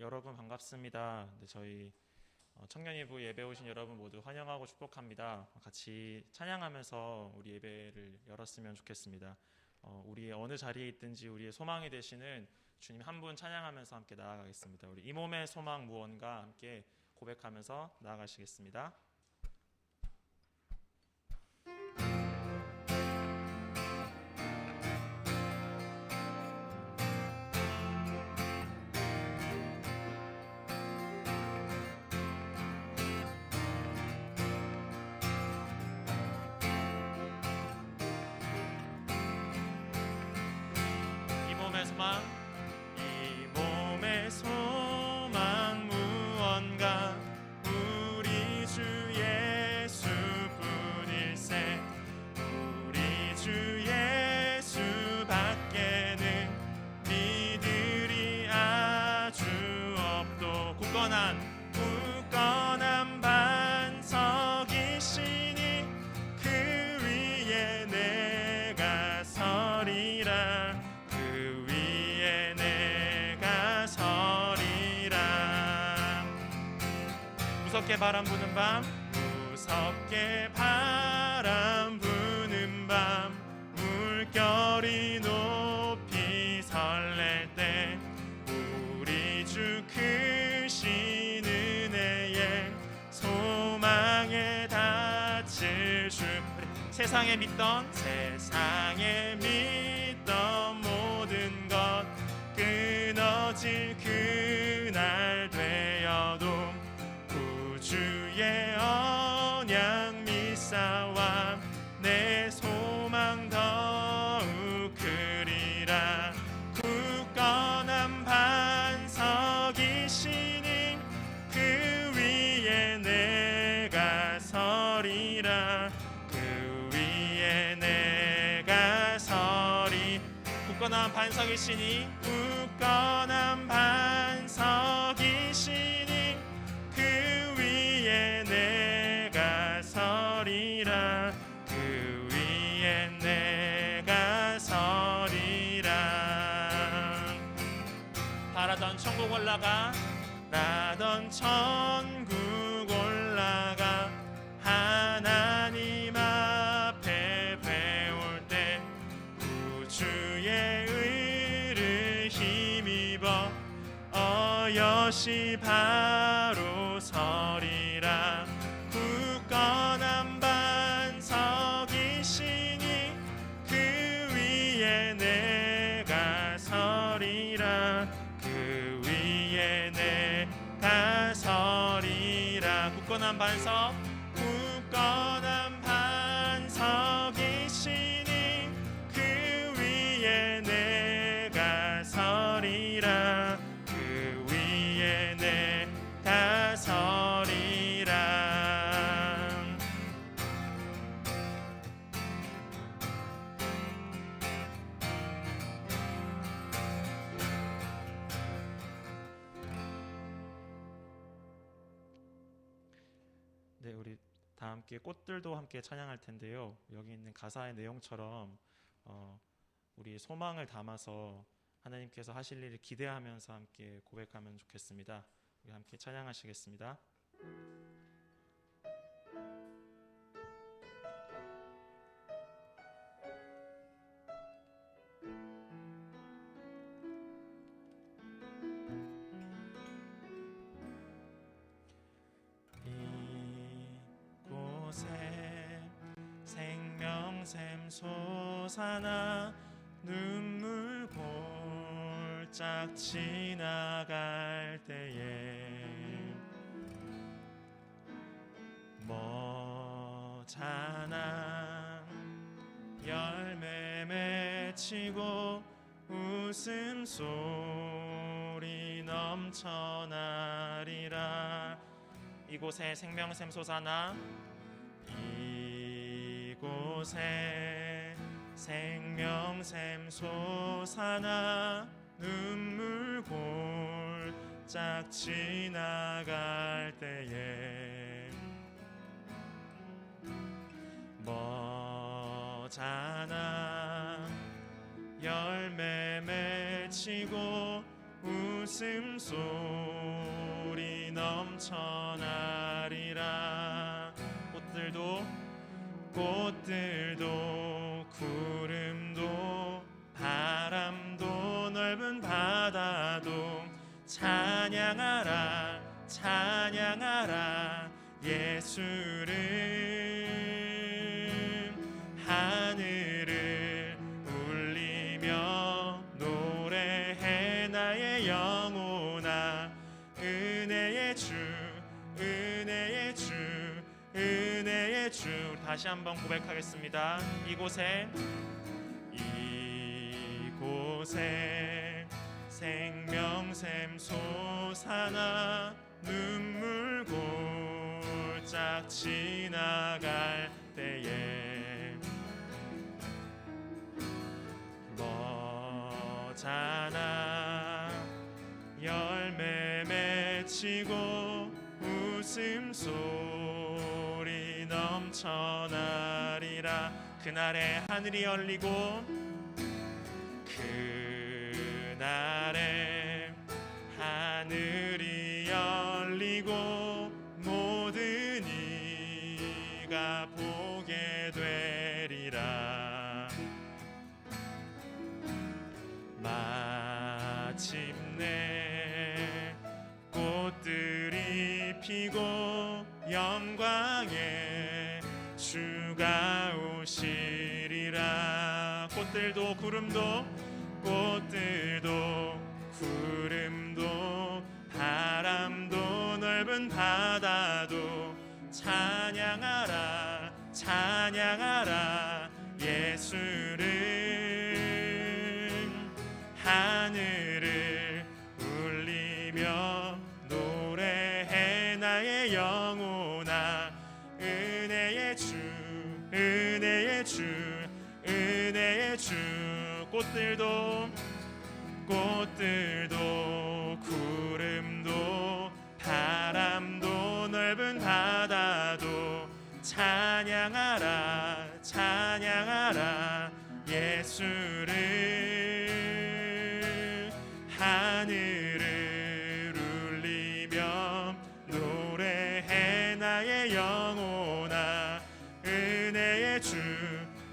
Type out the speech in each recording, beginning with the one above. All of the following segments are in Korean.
여러분 반갑습니다. 네, 저희 청년예부 예배 오신 여러분 모두 환영하고 축복합니다. 같이 찬양하면서 우리 예배를 열었으면 좋겠습니다. 우리 어느 자리에 있든지 우리의 소망이 되시는 주님 한 분 찬양하면서 함께 나아가겠습니다. 우리 이 몸의 소망 무언가 함께 고백하면서 나아가시겠습니다. 이 몸의 소망 무언가 우리 주 예수뿐일세. 우리 주 예수 밖에는 믿으리 아주 없도. 굳건한 반석이시니 그 위에 내가 서리라. 무섭게 바람 부는 밤, 무섭게 바람 부는 밤, 물결이 높이 설렐 때 우리 주 크신 은혜에 소망에 닿칠 주. 세상에 믿던 모든 것 끊어질 그날 되어도 주의 언약 미사와 내 소망 더욱 크리라. 굳건한 반석이시니 그 위에 내가 서리라. 그 위에 내가 서리. 굳건한 반석이시니 굳건한 반석이시니 그 위에 내가 서리라. 그 위에 내가 서리라. 바라던 천국 올라가 하나님 앞에 배울 때 구주의 의를 힘입어 어여시 바로 서리라. 굳건한 반석이시니 그 위에 내가 서리라. 그 위에 내가 서리라. 굳건한 반석이시니 그 위에 내가 서리라. 그 위에 내가 서리라. 네, 우리 다 함께 꽃들도 함께 찬양할 텐데요. 여기 있는 가사의 내용처럼 우리 소망을 담아서 하나님께서 하실 일을 기대하면서 함께 고백하면 좋겠습니다. 우리 함께 찬양하시겠습니다. 이곳에 생명샘 솟아나 눈물 골짝 지나갈 때에 머잖아 열매 맺히고 웃음소리 넘쳐나리라. 이곳에 생명샘 솟아나 이곳에 생명샘 솟아나 눈물 골짝 지나갈 때에 머잖아 열매 맺히고 웃음소리 넘쳐나리라. 꽃들도 구름도 바람도 넓은 바다도 찬양하라 찬양하라 예수를. 하늘을 울리며 노래해 나의 영혼아. 은혜의 주 은혜의 주 은혜의 주. 우리 다시 한번 고백하겠습니다. 이곳에 생명샘 솟아나 눈물 골짝 지나갈 때에 너잖아 열매 맺히고 웃음소리 넘쳐나리라. 그날에 하늘이 열리고 그날에 하늘이 열리고 모든 이가 보게 되리라. 마침내 꽃들이 피고 영광의 주가 오시리라. 꽃들도 구름도 바람도 넓은 바다도 찬양하라 찬양하라 예수를. 하늘을 울리며 노래해 나의 영혼아. 은혜의 주 은혜의 주 은혜의 주. 꽃들도 구름도 바람도 넓은 바다도 찬양하라 찬양하라 예수를. 하늘을 울리며 노래해 나의 영혼아. 은혜의 주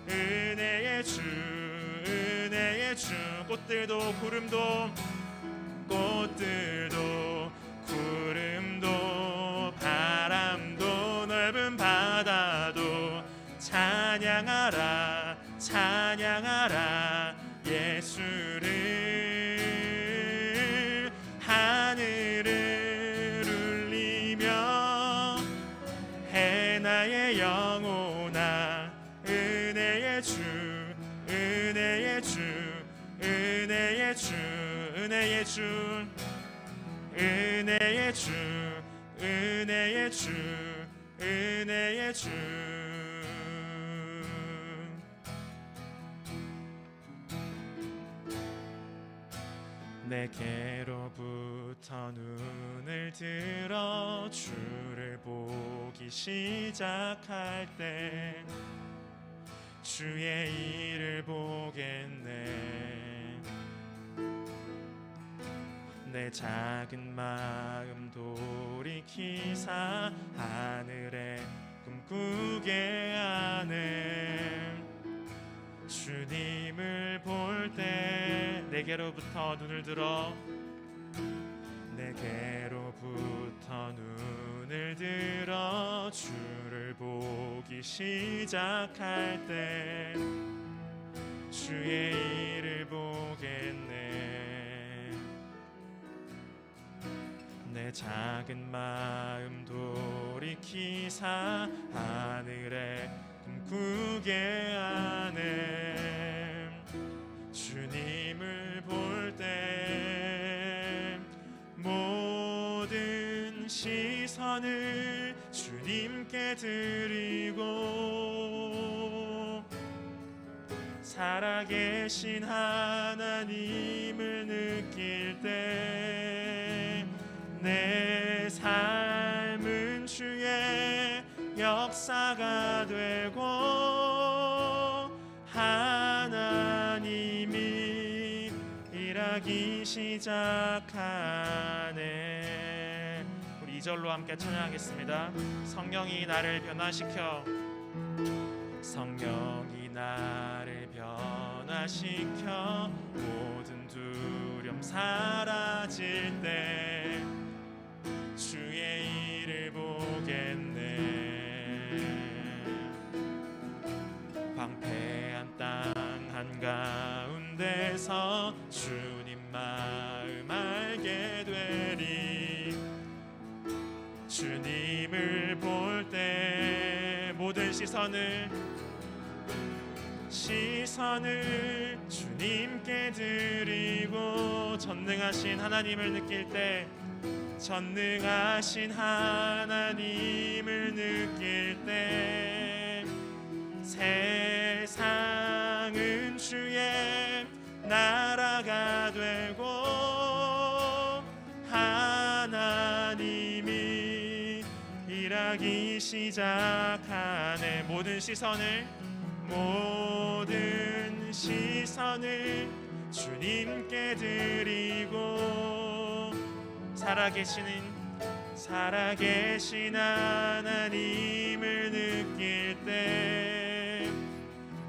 은혜의 주 은혜의 주. 꽃들도 구름도 바람도 넓은 바다도 찬양하라 찬양하라 예수를. 하늘을 울리며 해 나의 영혼아. 은혜의 주 은혜의 주 은혜의 주 은혜의 주 은혜의 주 은혜의 주 은혜의 주. 내게로부터 눈을 들어 주를 보기 시작할 때 주의 일을 보겠네. 내 작은 마음 돌이키사 하늘에 꿈꾸게 하네. 주님을 볼 때 내게로부터 눈을 들어 내게로부터 눈을 들어 주를 보기 시작할 때 주의 일을 보겠네. 내 작은 마음 돌이키사 하늘에 꿈꾸게 하네. 주님을 볼 때 모든 시선을 주님께 드리고 살아계신 하나님을 느낄 때 내 삶은 주의 역사가 되고 하나님이 일하시는 일하기 시작하네. 우리 2절로 함께 찬양하겠습니다. 성령이 나를 변화시켜, 성령이 나를 변화시켜 모든 두려움 사라질 때 주의 일을 보겠네. 방패한 땅 한가운데서 주님 마음 알게 되리. 주님을 볼 때 모든 시선을 주님께 드리고 전능하신 하나님을 느낄 때, 전능하신 하나님을 느낄 때 세상은 주의 나라가 되고 하나님이 일하기 시작하네. 모든 시선을 주님께 드리고 살아계신 하나님을 느낄 때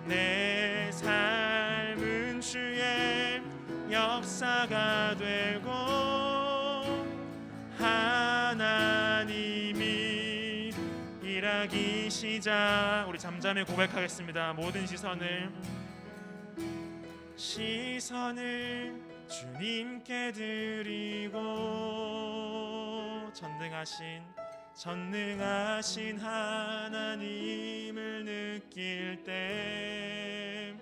내 삶은 주의 역사가 되고 하나님이 일하기 시작. 우리 잠잠히 고백하겠습니다. 모든 시선을 주님께 드리고 전능하신 하나님을 느낄 때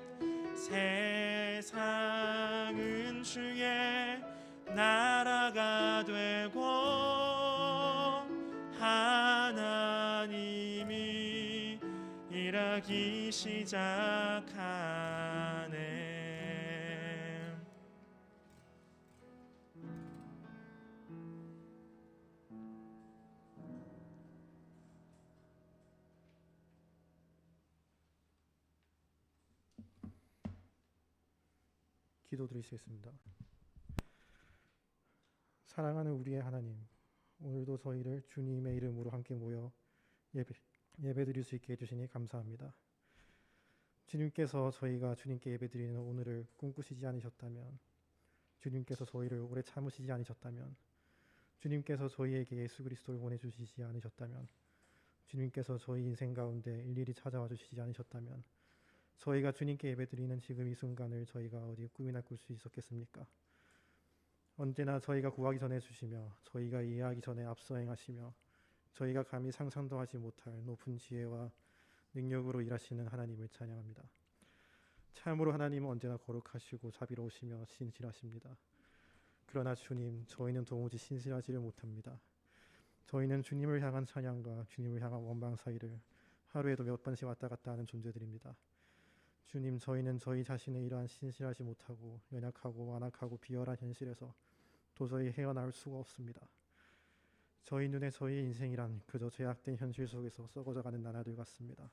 세상은 주의 나라가 되고 하나님이 일하기 시작하네. 기도드리시겠습니다. 사랑하는 우리의 하나님, 오늘도 저희를 주님의 이름으로 함께 모여 예배드릴 수 있게 해주시니 감사합니다. 주님께서 저희가 주님께 예배드리는 오늘을 꿈꾸시지 않으셨다면, 주님께서 저희를 오래 참으시지 않으셨다면, 주님께서 저희에게 예수 그리스도를 보내주시지 않으셨다면, 주님께서 저희 인생 가운데 일일이 찾아와 주시지 않으셨다면 저희가 주님께 예배드리는 지금 이 순간을 저희가 어디 꿈이나 꿀 수 있었겠습니까? 언제나 저희가 구하기 전에 주시며 저희가 이해하기 전에 앞서 행하시며 저희가 감히 상상도 하지 못할 높은 지혜와 능력으로 일하시는 하나님을 찬양합니다. 참으로 하나님은 언제나 거룩하시고 자비로우시며 신실하십니다. 그러나 주님, 저희는 도무지 신실하지를 못합니다. 저희는 주님을 향한 찬양과 주님을 향한 원망 사이를 하루에도 몇 번씩 왔다 갔다 하는 존재들입니다. 주님, 저희는 저희 자신의 이러한 신실하지 못하고 연약하고 완악하고 비열한 현실에서 도저히 헤어나올 수가 없습니다. 저희 눈에 저희의 인생이란 그저 제약된 현실 속에서 썩어져가는 나날들 같습니다.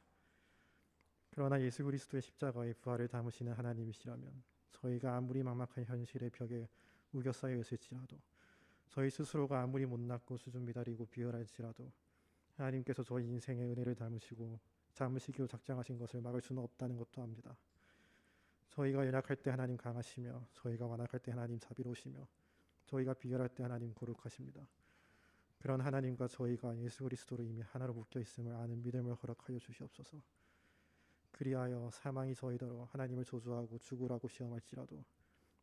그러나 예수 그리스도의 십자가의 부활을 담으시는 하나님이시라면 저희가 아무리 막막한 현실의 벽에 우겨싸여 있을지라도, 저희 스스로가 아무리 못났고 수준 미달이고 비열할지라도 하나님께서 저희 인생의 은혜를 담으시기로 작정하신 것을 막을 수는 없다는 것도 압니다. 저희가 연약할 때 하나님 강하시며 저희가 완악할 때 하나님 자비로우시며 저희가 비열할 때 하나님 거룩하십니다. 그런 하나님과 저희가 예수 그리스도로 이미 하나로 묶여 있음을 아는 믿음을 허락하여 주시옵소서. 그리하여 사망이 저희더러 하나님을 저주하고 죽으라고 시험할지라도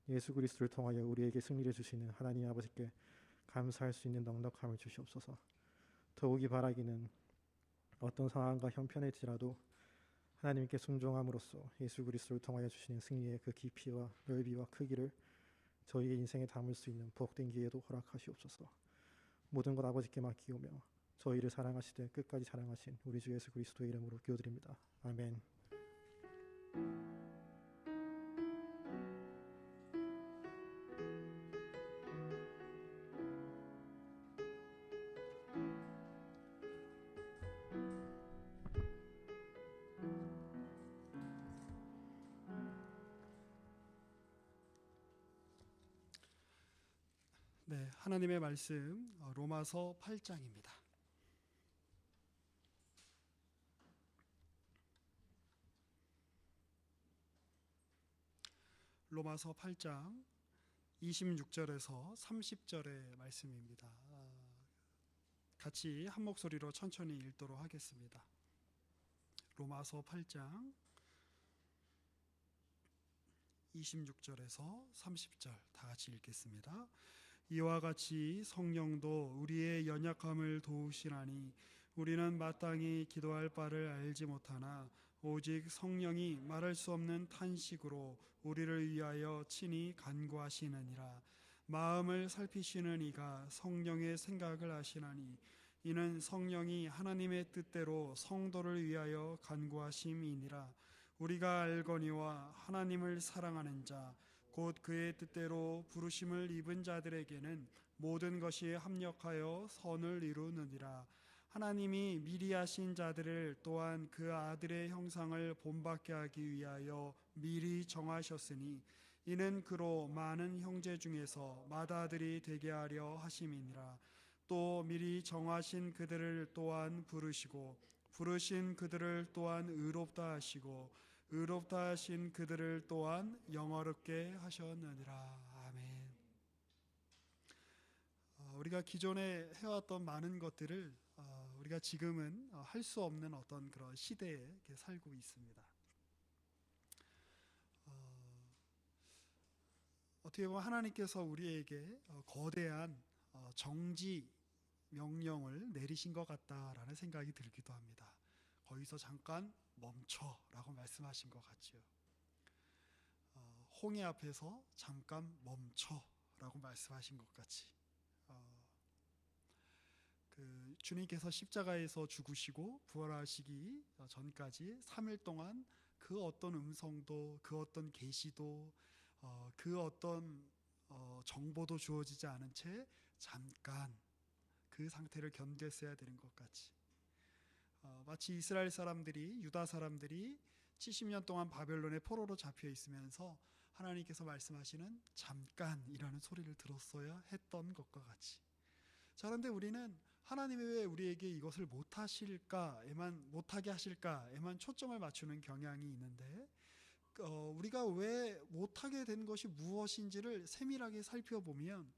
예수 그리스도를 통하여 우리에게 승리를 주시는 하나님 아버지께 감사할 수 있는 넉넉함을 주시옵소서. 더욱이 바라기는 어떤 상황과 형편일지라도 하나님께 순종함으로써 예수 그리스도를 통하여 주시는 승리의 그 깊이와 넓이와 크기를 저희의 인생에 담을 수 있는 복된 기회도 허락하시옵소서. 모든 것 아버지께 맡기오며 저희를 사랑하시되 끝까지 사랑하신 우리 주 예수 그리스도의 이름으로 기도드립니다. 아멘. 네, 하나님의 말씀 로마서 8장입니다. 로마서 8장 26절에서 30절의 말씀입니다. 같이 한 목소리로 천천히 읽도록 하겠습니다. 로마서 8장 26절에서 30절 다 같이 읽겠습니다. 이와 같이 성령도 우리의 연약함을 도우시나니 우리는 마땅히 기도할 바를 알지 못하나 오직 성령이 말할 수 없는 탄식으로 우리를 위하여 친히 간구하시느니라. 마음을 살피시는 이가 성령의 생각을 아시나니 이는 성령이 하나님의 뜻대로 성도를 위하여 간구하심이니라. 우리가 알거니와 하나님을 사랑하는 자 곧 그의 뜻대로 부르심을 입은 자들에게는 모든 것이 합력하여 선을 이루느니라. 하나님이 미리 하신 자들을 또한 그 아들의 형상을 본받게 하기 위하여 미리 정하셨으니 이는 그로 많은 형제 중에서 맏아들이 되게 하려 하심이니라. 또 미리 정하신 그들을 또한 부르시고 부르신 그들을 또한 의롭다 하시고 의롭다 하신 그들을 또한 영화롭게 하셨느니라. 아멘. 우리가 기존에 해왔던 많은 것들을 우리가 지금은 할 수 없는 어떤 그런 시대에 살고 있습니다. 어떻게 보면 하나님께서 우리에게 거대한 정지 명령을 내리신 것 같다라는 생각이 들기도 합니다. 거기서 잠깐 멈춰라고 말씀하신 것 같지요. 홍해 앞에서 잠깐 멈춰라고 말씀하신 것 같이 주님께서 십자가에서 죽으시고 부활하시기 전까지 3일 동안 그 어떤 음성도 그 어떤 계시도 그 어떤 정보도 주어지지 않은 채 잠깐 그 상태를 견뎠어야 되는 것 같이 마치 이스라엘 사람들이 유다 사람들이 70년 동안 바벨론의 포로로 잡혀 있으면서 하나님께서 말씀하시는 잠깐이라는 소리를 들었어야 했던 것과 같이 자 그런데 우리는 하나님이 왜 우리에게 이것을 못하게 하실까에만 초점을 맞추는 경향이 있는데 우리가 왜 못하게 된 것이 무엇인지를 세밀하게 살펴보면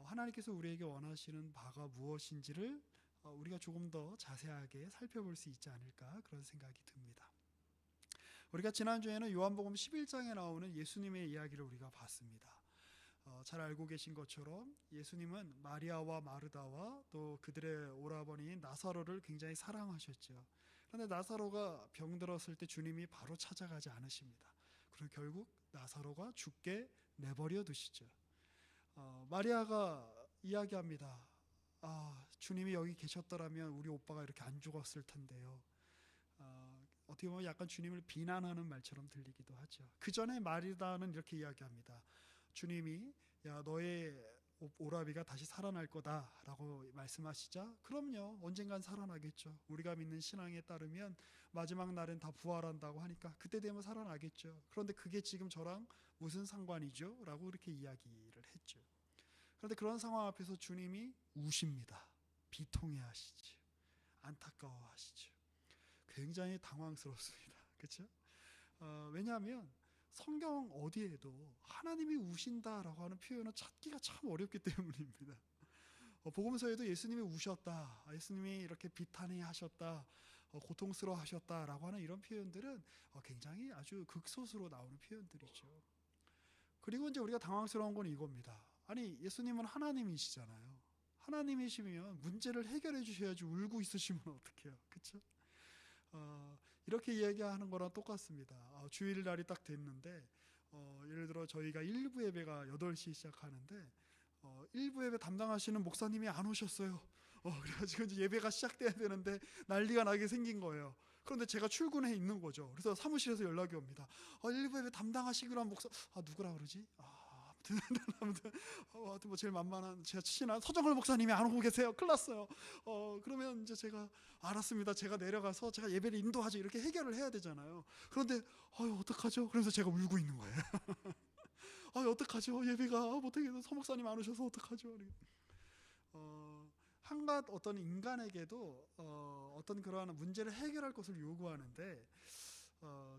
하나님께서 우리에게 원하시는 바가 무엇인지를 우리가 조금 더 자세하게 살펴볼 수 있지 않을까 그런 생각이 듭니다. 우리가 지난주에는 요한복음 11장에 나오는 예수님의 이야기를 우리가 봤습니다. 잘 알고 계신 것처럼 예수님은 마리아와 마르다와 또 그들의 오라버니인 나사로를 굉장히 사랑하셨죠. 그런데 나사로가 병들었을 때 주님이 바로 찾아가지 않으십니다. 그리고 결국 나사로가 죽게 내버려 두시죠. 마리아가 이야기합니다. 주님이 여기 계셨더라면 우리 오빠가 이렇게 안 죽었을 텐데요. 어떻게 보면 약간 주님을 비난하는 말처럼 들리기도 하죠. 그 전에 마리다는 이렇게 이야기합니다. 주님이 야 너의 오라비가 다시 살아날 거다라고 말씀하시자 그럼요 언젠간 살아나겠죠. 우리가 믿는 신앙에 따르면 마지막 날엔 다 부활한다고 하니까 그때 되면 살아나겠죠. 그런데 그게 지금 저랑 무슨 상관이죠? 라고 이렇게 이야기를 했죠. 그런데 그런 상황 앞에서 주님이 우십니다. 비통해 하시죠. 안타까워 하시죠. 굉장히 당황스럽습니다. 그렇죠? 왜냐하면 성경 어디에도 하나님이 우신다라고 하는 표현을 찾기가 참 어렵기 때문입니다. 복음서에도 예수님이 우셨다, 예수님이 이렇게 비탄해 하셨다, 고통스러워 하셨다라고 하는 이런 표현들은 굉장히 아주 극소수로 나오는 표현들이죠. 그리고 이제 우리가 당황스러운 건 이겁니다. 아니 예수님은 하나님이시잖아요. 하나님이시면 문제를 해결해 주셔야지 울고 있으시면 어떡해요. 그렇죠? 이렇게 이야기하는 거랑 똑같습니다. 주일날이 딱 됐는데 예를 들어 저희가 1부 예배가 8시 시작하는데 1부 예배 담당하시는 목사님이 안 오셨어요. 그래가지고 이제 예배가 시작돼야 되는데 난리가 나게 생긴 거예요. 그런데 제가 출근해 있는 거죠. 그래서 사무실에서 연락이 옵니다. 1부 예배 담당하시기로 한 목사 누구라 그러지? 아무튼 뭐 제일 만만한 제가 친한 서정걸 목사님이 안 오고 계세요. 큰일 났어요. 그러면 이제 제가 알았습니다. 제가 내려가서 제가 예배를 인도하죠. 이렇게 해결을 해야 되잖아요. 그런데 어떡하죠? 그래서 제가 울고 있는 거예요. 어떡하죠? 예배가 못하게 해서 서목사님 안 오셔서 어떡하죠? 한갓 어떤 인간에게도 어떤 그러한 문제를 해결할 것을 요구하는데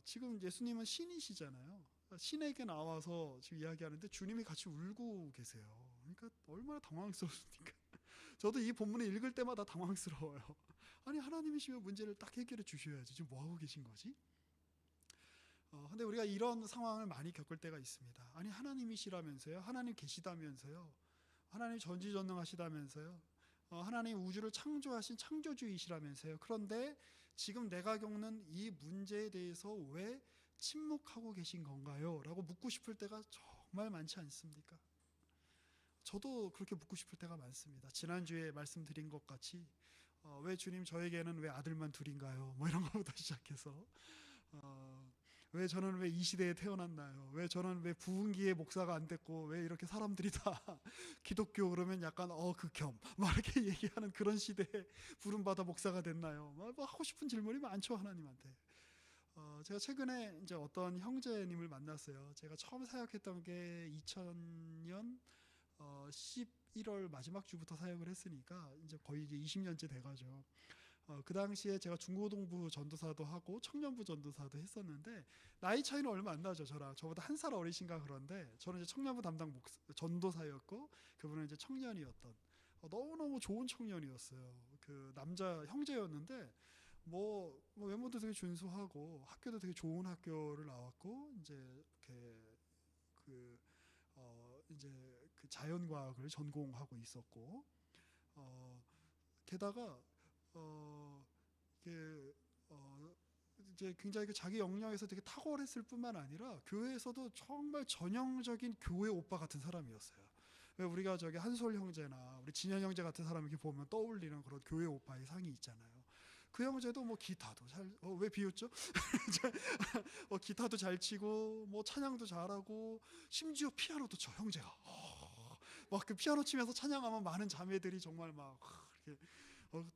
지금 예수님은 신이시잖아요. 신에게 나와서 지금 이야기하는데 주님이 같이 울고 계세요. 그러니까 얼마나 당황스러우니까. 저도 이 본문을 읽을 때마다 당황스러워요. 아니 하나님이시면 문제를 딱 해결해 주셔야지. 지금 뭐 하고 계신 거지? 근데 우리가 이런 상황을 많이 겪을 때가 있습니다. 아니 하나님이시라면서요? 하나님 계시다면서요? 하나님 전지전능하시다면서요? 하나님 우주를 창조하신 창조주이시라면서요? 그런데 지금 내가 겪는 이 문제에 대해서 왜 침묵하고 계신 건가요? 라고 묻고 싶을 때가 정말 많지 않습니까? 저도 그렇게 묻고 싶을 때가 많습니다. 지난주에 말씀드린 것 같이 왜 주님 저에게는 왜 아들만 둘인가요? 뭐 이런 것부터 시작해서 왜 저는 왜 이 시대에 태어났나요? 왜 저는 왜 부흥기의 목사가 안 됐고 왜 이렇게 사람들이 다 기독교 그러면 약간 극혐 막 이렇게 얘기하는 그런 시대에 부름받아 목사가 됐나요? 뭐 하고 싶은 질문이 많죠 하나님한테. 제가 최근에 이제 어떤 형제님을 만났어요. 제가 처음 사역했던 게 2000년 11월 마지막 주부터 사역을 했으니까 이제 거의 이제 20년째 돼가죠. 그 당시에 제가 중고등부 전도사도 하고 청년부 전도사도 했었는데 나이 차이는 얼마 안 나죠. 저보다 한 살 어리신가. 그런데 저는 이제 청년부 담당 전도사였고 그분은 이제 청년이었던 너무너무 좋은 청년이었어요. 그 남자 형제였는데 뭐 외모도 되게 준수하고 학교도 되게 좋은 학교를 나왔고 이제 이렇게 이제 그 자연과학을 전공하고 있었고 게다가 이게 이제 굉장히 자기 역량에서 되게 탁월했을 뿐만 아니라 교회에서도 정말 전형적인 교회 오빠 같은 사람이었어요. 왜 우리가 저기 한솔 형제나 우리 진현 형제 같은 사람 이렇게 보면 떠올리는 그런 교회 오빠의 상이 있잖아요. 그 형제도 뭐 기타도 잘 왜 비웃죠? 기타도 잘 치고 뭐 찬양도 잘하고 심지어 피아노도 쳐 형제가 막 그 피아노 치면서 찬양하면 많은 자매들이 정말 막 이렇게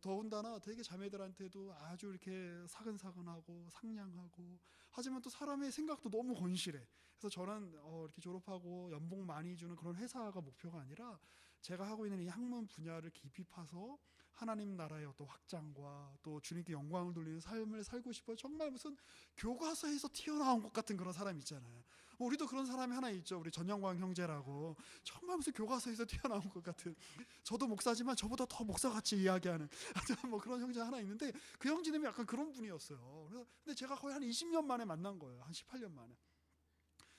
더군다나 되게 자매들한테도 아주 이렇게 사근사근하고 상냥하고 하지만 또 사람의 생각도 너무 건실해. 그래서 저는 이렇게 졸업하고 연봉 많이 주는 그런 회사가 목표가 아니라 제가 하고 있는 이 학문 분야를 깊이 파서 하나님 나라의 어떤 확장과 또 주님께 영광을 돌리는 삶을 살고 싶어요. 정말 무슨 교과서에서 튀어나온 것 같은 그런 사람 있잖아요. 우리도 그런 사람이 하나 있죠. 우리 전영광 형제라고 정말 무슨 교과서에서 튀어나온 것 같은. 저도 목사지만 저보다 더 목사같이 이야기하는 뭐 그런 형제 하나 있는데 그 형제님이 약간 그런 분이었어요. 근데 제가 거의 한 20년 만에 만난 거예요. 한 18년 만에.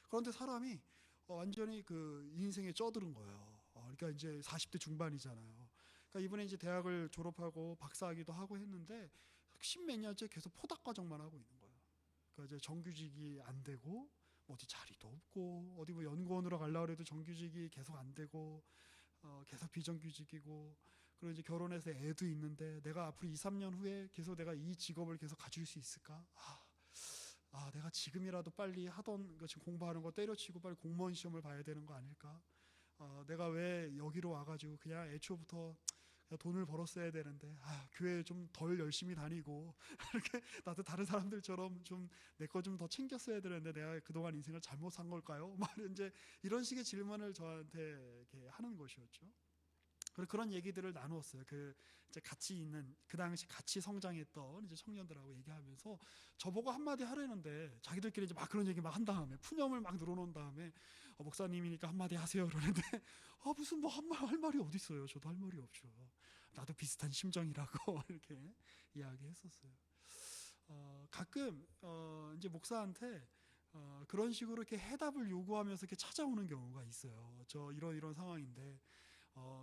그런데 사람이 완전히 그 인생에 쩌드른 거예요. 그러니까 이제 40대 중반이잖아요. 그러니까 이분이 이제 대학을 졸업하고 박사학위도 하고 했는데 십몇 년째 계속 포닥 과정만 하고 있는 거예요. 그러니까 이제 정규직이 안 되고 어디 자리도 없고 어디 뭐 연구원으로 가려고 해도 정규직이 계속 안 되고 계속 비정규직이고 그리고 이제 결혼해서 애도 있는데 내가 앞으로 2, 3년 후에 계속 내가 이 직업을 계속 가질 수 있을까? 내가 지금이라도 빨리 하던 거 지금 공부하는 거 때려치고 빨리 공무원 시험을 봐야 되는 거 아닐까? 내가 왜 여기로 와가지고 그냥 애초부터 그냥 돈을 벌었어야 되는데 교회 좀 덜 열심히 다니고 이렇게 나도 다른 사람들처럼 좀 내 거 좀 더 챙겼어야 되는데 내가 그동안 인생을 잘못 산 걸까요? 막 이제 이런 식의 질문을 저한테 이렇게 하는 것이었죠. 그런 얘기들을 나누었어요. 이제 같이 있는 그 당시 같이 성장했던 이제 청년들하고 얘기하면서 저보고 한마디 하려는데 자기들끼리 이제 막 그런 얘기 막 한 다음에 푸념을 막 늘어놓은 다음에 목사님이니까 한마디 하세요 그러는데 무슨 뭐 할 말이 어디 있어요. 저도 할 말이 없죠. 나도 비슷한 심정이라고 이렇게 이야기했었어요. 가끔 이제 목사한테 그런 식으로 이렇게 해답을 요구하면서 이렇게 찾아오는 경우가 있어요. 저 이런 상황인데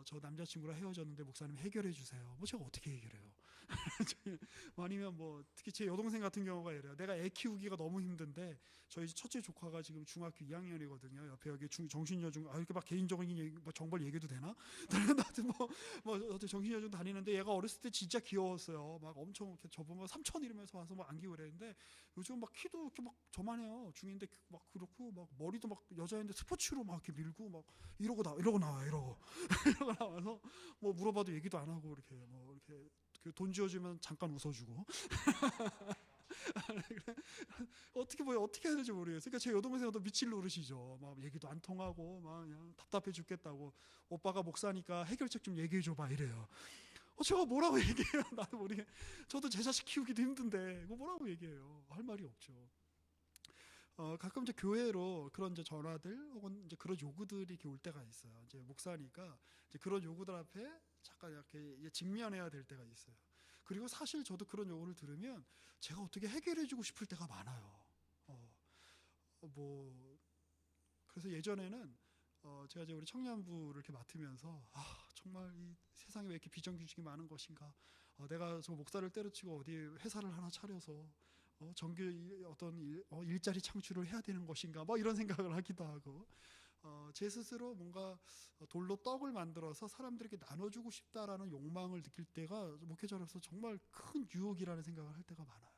저 남자친구랑 헤어졌는데 목사님 해결해 주세요. 뭐 제가 어떻게 해결해요? 아니면 뭐 특히 제 여동생 같은 경우가 이래요. 내가 애 키우기가 너무 힘든데 저희 첫째 조카가 지금 중학교 2학년이거든요. 옆에 여기 정신여중 이렇게 막 개인적인 뭐 정보를 얘기해도 되나? 나한테 어떻게 정신여중 다니는데 얘가 어렸을 때 진짜 귀여웠어요. 막 엄청 이렇게 저보면 삼촌 이러면서 와서 막 안기고 그랬는데 요즘 막 키도 이렇게 막 저만해요. 중인데 막 그렇고 막 머리도 막 여자인데 스포츠로 막 이렇게 밀고 막 이러고 나와 이러고 나와서 뭐 물어봐도 얘기도 안 하고 이렇게 뭐 이렇게 그 돈 지어주면 잠깐 웃어주고 어떻게 해야 될지 모르겠어요. 그러니까 제 여동생도 미칠 노릇이죠. 막 얘기도 안 통하고 막 그냥 답답해 죽겠다고. 오빠가 목사니까 해결책 좀 얘기해 줘봐 이래요. 제가 뭐라고 얘기해요? 나도 모르게. 저도 제 자식 키우기도 힘든데 이거 뭐라고 얘기해요? 할 말이 없죠. 가끔 이제 교회로 그런 이제 전화들 혹은 이제 그런 요구들이 이렇게 올 때가 있어요. 이제 목사니까 이제 그런 요구들 앞에 잠깐 이렇게 직면해야 될 때가 있어요. 그리고 사실 저도 그런 요구를 들으면 제가 어떻게 해결해주고 싶을 때가 많아요. 뭐 그래서 예전에는 제가 이제 우리 청년부를 이렇게 맡으면서 정말 이 세상에 왜 이렇게 비정규직이 많은 것인가? 내가 저 목사를 때려치고 어디 회사를 하나 차려서 정규 일자리 창출을 해야 되는 것인가? 뭐 이런 생각을 하기도 하고 제 스스로 뭔가 돌로 떡을 만들어서 사람들에게 나눠주고 싶다라는 욕망을 느낄 때가 목회자로서 정말 큰 유혹이라는 생각을 할 때가 많아요.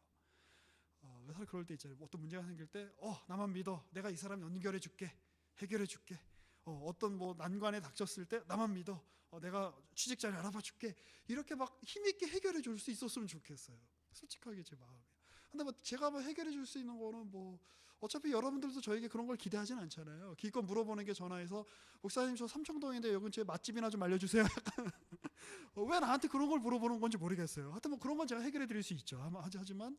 사실 그럴 때 있잖아요. 어떤 문제가 생길 때 나만 믿어. 내가 이 사람 연결해 줄게. 해결해 줄게. 어떤 뭐 난관에 닥쳤을 때 나만 믿어. 내가 취직 자리 알아봐 줄게. 이렇게 막 힘있게 해결해 줄 수 있었으면 좋겠어요. 솔직하게 제 마음이에요. 근데 뭐 제가 뭐 해결해 줄 수 있는 거는 뭐 어차피 여러분들도 저에게 그런 걸 기대하진 않잖아요. 기껏 물어보는 게 전화해서 목사님 저 삼청동인데 여기 제 맛집이나 좀 알려주세요. 왜 나한테 그런 걸 물어보는 건지 모르겠어요. 하여튼 뭐 그런 건 제가 해결해 드릴 수 있죠. 하지만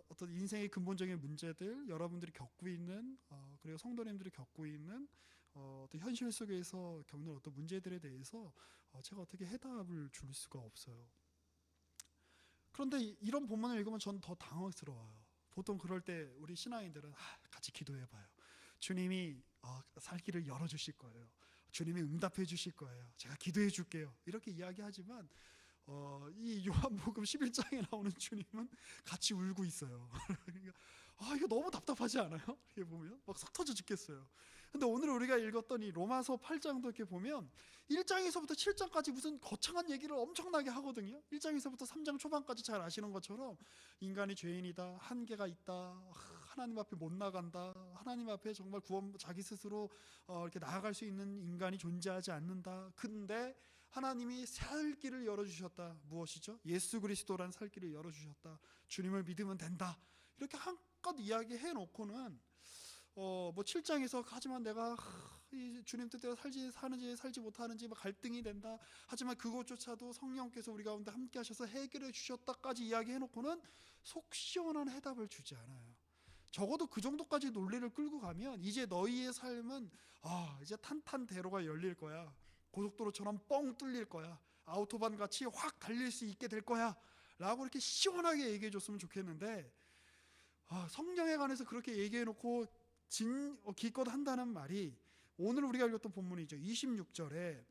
어떤 인생의 근본적인 문제들 여러분들이 겪고 있는 그리고 성도님들이 겪고 있는 어떤 현실 속에서 겪는 어떤 문제들에 대해서 제가 어떻게 해답을 줄 수가 없어요. 그런데 이런 본문을 읽으면 전 더 당황스러워요. 보통 그럴 때 우리 신앙인들은 같이 기도해봐요. 주님이 살 길을 열어주실 거예요. 주님이 응답해 주실 거예요. 제가 기도해 줄게요. 이렇게 이야기하지만 이 요한복음 11장에 나오는 주님은 같이 울고 있어요. 그러니까 이거 너무 답답하지 않아요? 이렇게 보면 막 속 터져 죽겠어요. 근데 오늘 우리가 읽었던 이 로마서 8장도 이렇게 보면 1장에서부터 7장까지 무슨 거창한 얘기를 엄청나게 하거든요. 1장에서부터 3장 초반까지 잘 아시는 것처럼 인간이 죄인이다, 한계가 있다, 하나님 앞에 못 나간다, 하나님 앞에 정말 자기 스스로 이렇게 나아갈 수 있는 인간이 존재하지 않는다. 근데 하나님이 살 길을 열어주셨다. 무엇이죠? 예수 그리스도라는 살 길을 열어주셨다. 주님을 믿으면 된다. 이렇게 한껏 이야기해 놓고는 뭐 7장에서 하지만 내가 이 주님 뜻대로 사는지 살지 못하는지 막 갈등이 된다. 하지만 그것조차도 성령께서 우리 가운데 함께 하셔서 해결해 주셨다까지 이야기해 놓고는 속 시원한 해답을 주지 않아요. 적어도 그 정도까지 논리를 끌고 가면 이제 너희의 삶은 이제 탄탄대로가 열릴 거야. 고속도로처럼 뻥 뚫릴 거야. 아우토반 같이 확 달릴 수 있게 될 거야. 라고 이렇게 시원하게 얘기해 줬으면 좋겠는데 성령에 관해서 그렇게 얘기해 놓고 기껏 한다는 말이 오늘 우리가 읽었던 본문이죠. 26절에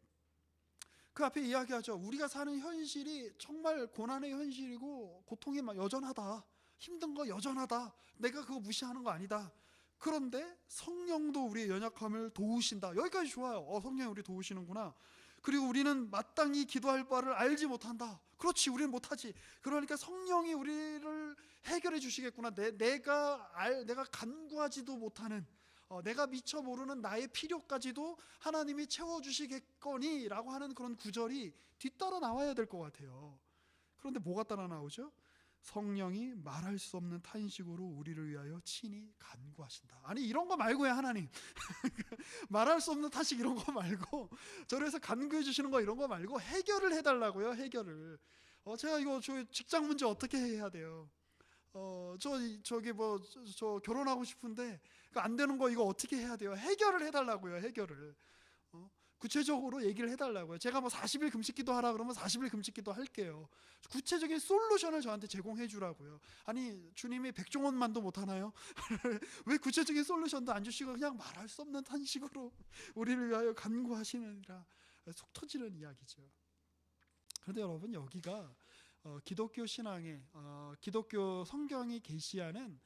그 앞에 이야기하죠. 우리가 사는 현실이 정말 고난의 현실이고 고통이 여전하다. 힘든 거 여전하다. 내가 그거 무시하는 거 아니다. 그런데 성령도 우리의 연약함을 도우신다. 여기까지 좋아요. 성령이 우리 도우시는구나. 그리고 우리는 마땅히 기도할 바를 알지 못한다. 그렇지, 우리는 못하지. 그러니까 성령이 우리를 해결해 주시겠구나. 내가 간구하지도 못하는 내가 미처 모르는 나의 필요까지도 하나님이 채워주시겠거니 라고 하는 그런 구절이 뒤따라 나와야 될 것 같아요. 그런데 뭐가 따라 나오죠? 성령이 말할 수 없는 탄식으로 우리를 위하여 친히 간구하신다. 아니 이런 거 말고요 하나님. 말할 수 없는 탄식 이런 거 말고 저래서 간구해 주시는 거 이런 거 말고 해결을 해달라고요. 해결을. 제가 저 직장 문제 어떻게 해야 돼요? 저 결혼하고 싶은데 안 되는 거 이거 어떻게 해야 돼요? 해결을 해달라고요. 해결을. 구체적으로 얘기를 해달라고요. 제가 뭐 40일 금식기도 하라 그러면 40일 금식기도 할게요. 구체적인 솔루션을 저한테 제공해 주라고요. 아니 주님이 백종원만도 못하나요? 왜 구체적인 솔루션도 안 주시고 그냥 말할 수 없는 탄식으로 우리를 위하여 간구하시느니라. 속 터지는 이야기죠. 그런데 여러분 여기가 기독교 신앙의 기독교 성경이 계시하는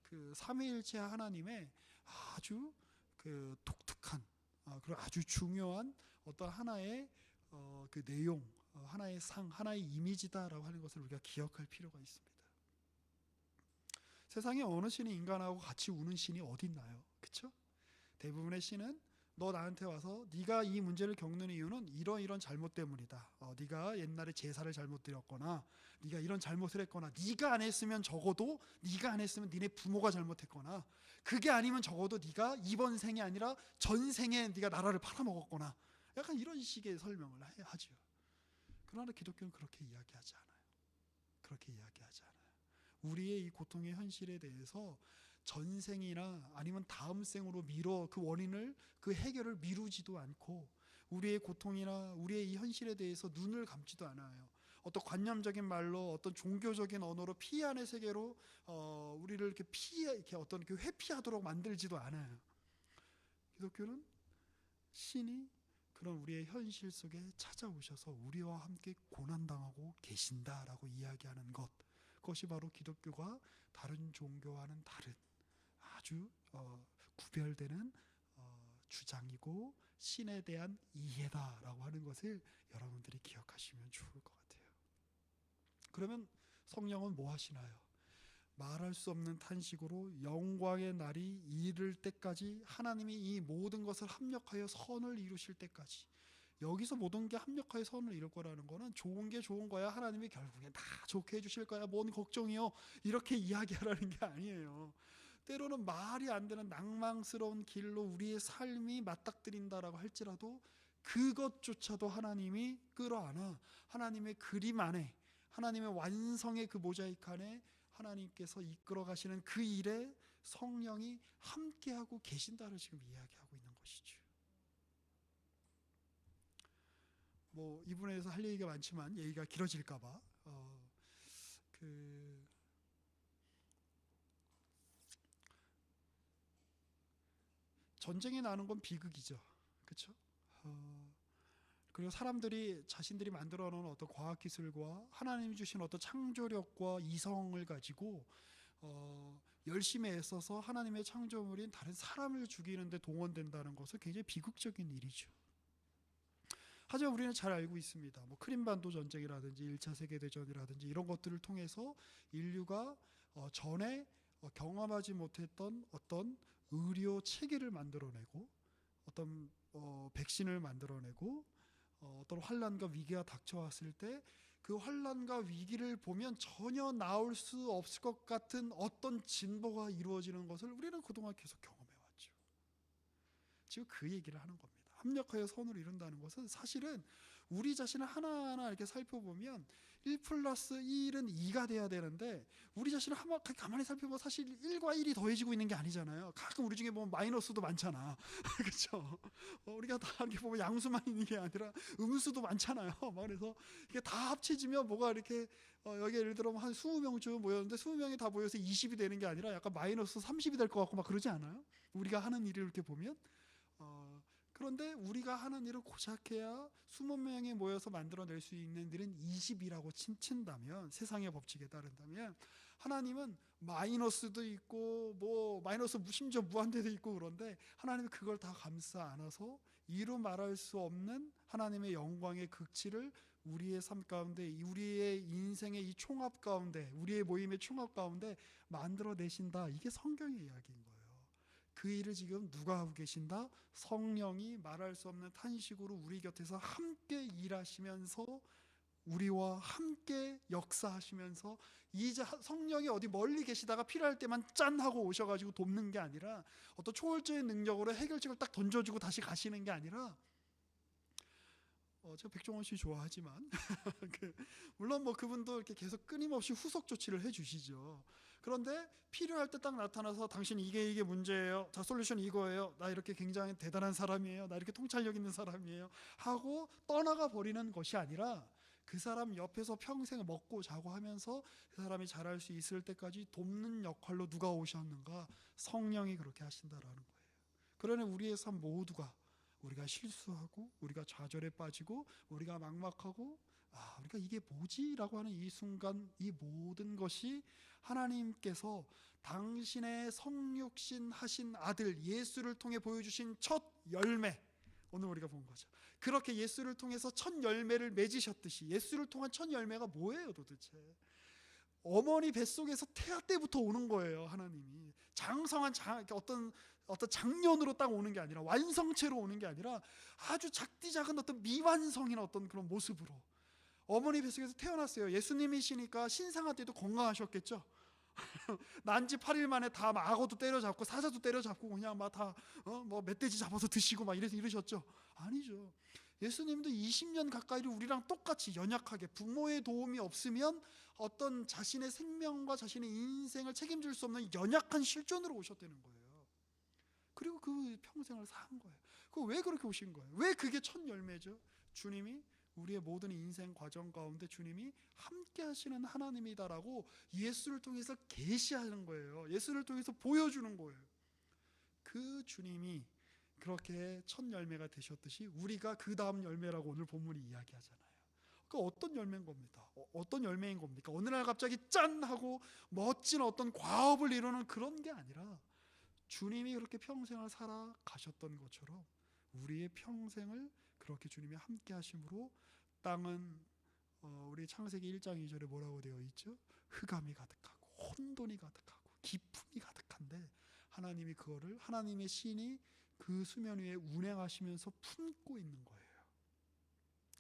그 삼위일체 하나님의 아주 그 독특한 그리고 아주 중요한 어떤 하나의 그 내용, 하나의 하나의 이미지다라고 하는 것을 우리가 기억할 필요가 있습니다. 세상에 어느 신이 인간하고 같이 우는 신이 어디 있나요? 그렇죠? 대부분의 신은 너 나한테 와서 네가 이 문제를 겪는 이유는 이런 잘못 때문이다. 네가 옛날에 제사를 잘못 드렸거나 네가 이런 잘못을 했거나 네가 안 했으면 적어도 네가 안 했으면 니네 부모가 잘못했거나 그게 아니면 적어도 네가 이번 생이 아니라 전생에 네가 나라를 팔아먹었거나 약간 이런 식의 설명을 하죠. 그러나 기독교는 그렇게 이야기하지 않아요. 그렇게 이야기하지 않아요. 우리의 이 고통의 현실에 대해서 전생이나 아니면 다음 생으로 미뤄 그 원인을 그 해결을 미루지도 않고 우리의 고통이나 우리의 이 현실에 대해서 눈을 감지도 않아요. 어떤 관념적인 말로 어떤 종교적인 언어로 피안의 세계로 우리를 이렇게 이렇게 어떤 그 회피하도록 만들지도 않아요. 기독교는 신이 그런 우리의 현실 속에 찾아오셔서 우리와 함께 고난당하고 계신다라고 이야기하는 것, 그것이 바로 기독교가 다른 종교와는 다른 아주 구별되는 주장이고 신에 대한 이해다라고 하는 것을 여러분들이 기억하시면 좋을 것 같아요. 그러면 성령은 뭐 하시나요? 말할 수 없는 탄식으로 영광의 날이 이를 때까지, 하나님이 이 모든 것을 합력하여 선을 이루실 때까지. 여기서 모든 게 합력하여 선을 이룰 거라는 거는 좋은 게 좋은 거야, 하나님이 결국에 다 좋게 해주실 거야, 뭔 걱정이요, 이렇게 이야기하라는 게 아니에요. 때로는 말이 안 되는 낭망스러운 길로 우리의 삶이 맞닥뜨린다라고 할지라도 그것조차도 하나님이 끌어안아 하나님의 그림 안에, 하나님의 완성의 그 모자이크 안에 하나님께서 이끌어 가시는 그 일에 성령이 함께하고 계신다를 지금 이야기하고 있는 것이죠. 뭐 이 부분에서 할 얘기가 많지만 얘기가 길어질까봐 전쟁이 나는 건 비극이죠, 그렇죠? 그리고 사람들이 자신들이 만들어 놓은 어떤 과학기술과 하나님이 주신 어떤 창조력과 이성을 가지고 열심히 애써서 하나님의 창조물인 다른 사람을 죽이는 데 동원된다는 것은 굉장히 비극적인 일이죠. 하지만 우리는 잘 알고 있습니다. 뭐 크림반도 전쟁이라든지 1차 세계대전이라든지 이런 것들을 통해서 인류가 전에 경험하지 못했던 어떤 의료 체계를 만들어내고 어떤 백신을 만들어내고 어떤 환란과 위기가 닥쳐왔을 때 그 환란과 위기를 보면 전혀 나올 수 없을 것 같은 어떤 진보가 이루어지는 것을 우리는 그동안 계속 경험해왔죠. 지금 그 얘기를 하는 겁니다. 합력하여 선을 이룬다는 것은 사실은 우리 자신을 하나하나 이렇게 살펴보면 1+1은 2가 돼야 되는데 우리 자신을 가만히 살펴보면 사실 1과 1이 더해지고 있는 게 아니잖아요. 가끔 우리 중에 보면 마이너스도 많잖아. 그렇죠? 우리가 다 이렇게 보면 양수만 있는 게 아니라 음수도 많잖아요. 그래서 이게 다 합쳐지면 뭐가 이렇게 여기 예를 들어 한 20명쯤 모였는데 20명이 다 모여서 20이 되는 게 아니라 약간 마이너스 30이 될 것 같고 막 그러지 않아요? 우리가 하는 일을 이렇게 보면 그런데 우리가 하는 일을 고작해야 20명이 모여서 만들어낼 수 있는 일은 20이라고 친다면, 세상의 법칙에 따른다면 하나님은 마이너스도 있고 뭐 마이너스 심지어 무한대도 있고 그런데 하나님은 그걸 다 감싸 안아서 이루 말할 수 없는 하나님의 영광의 극치를 우리의 삶 가운데, 우리의 인생의 이 총합 가운데, 우리의 모임의 총합 가운데 만들어내신다. 이게 성경의 이야기인 거예요. 그 일을 지금 누가 하고 계신다? 성령이 말할 수 없는 탄식으로 우리 곁에서 함께 일하시면서 우리와 함께 역사하시면서, 이제 성령이 어디 멀리 계시다가 필요할 때만 짠 하고 오셔가지고 돕는 게 아니라 어떤 초월적인 능력으로 해결책을 딱 던져주고 다시 가시는 게 아니라, 제가 백종원 씨 좋아하지만 물론 뭐 그분도 이렇게 계속 끊임없이 후속 조치를 해주시죠. 그런데 필요할 때 딱 나타나서 당신 이게 문제예요, 자 솔루션 이거예요, 나 이렇게 굉장히 대단한 사람이에요, 나 이렇게 통찰력 있는 사람이에요 하고 떠나가 버리는 것이 아니라 그 사람 옆에서 평생 먹고 자고 하면서 그 사람이 잘할 수 있을 때까지 돕는 역할로 누가 오셨는가? 성령이 그렇게 하신다라는 거예요. 그러니 우리의 삶 모두가, 우리가 실수하고 우리가 좌절에 빠지고 우리가 막막하고 우리가 이게 뭐지? 라고 하는 이 순간, 이 모든 것이 하나님께서 당신의 성육신 하신 아들 예수를 통해 보여주신 첫 열매, 오늘 우리가 본 거죠. 그렇게 예수를 통해서 첫 열매를 맺으셨듯이, 예수를 통한 첫 열매가 뭐예요 도대체? 어머니 뱃속에서 태아 때부터 오는 거예요. 하나님이 장성한 어떤 장년으로 딱 오는 게 아니라 완성체로 오는 게 아니라 아주 작디 작은 어떤 미완성인 어떤 그런 모습으로 어머니 뱃속에서 태어났어요. 예수님이시니까 신생아 때도 건강하셨겠죠. 난지 8일 만에 다 막 악어도 때려잡고 사자도 때려잡고 그냥 막 다 뭐 멧돼지 잡아서 드시고 막 이러셨죠. 아니죠. 예수님도 20년 가까이를 우리랑 똑같이 연약하게 부모의 도움이 없으면 어떤 자신의 생명과 자신의 인생을 책임질 수 없는 연약한 실존으로 오셨다는 거예요. 그리고 그 평생을 산 거예요. 그 왜 그렇게 오신 거예요? 왜 그게 첫 열매죠? 주님이 우리의 모든 인생 과정 가운데 주님이 함께 하시는 하나님이다라고 예수를 통해서 계시하는 거예요. 예수를 통해서 보여주는 거예요. 그 주님이 그렇게 첫 열매가 되셨듯이 우리가 그 다음 열매라고 오늘 본문이 이야기하잖아요. 그 어떤 열매인 겁니다. 어떤 열매인 겁니까? 어느 날 갑자기 짠 하고 멋진 어떤 과업을 이루는 그런 게 아니라 주님이 그렇게 평생을 살아가셨던 것처럼 우리의 평생을 그렇게 주님이 함께 하심으로 땅은 우리 창세기 1장 2절에 뭐라고 되어 있죠? 흑암이 가득하고 혼돈이 가득하고 기품이 가득한데 하나님이 그거를 하나님의 신이 그 수면 위에 운행하시면서 품고 있는 거예요.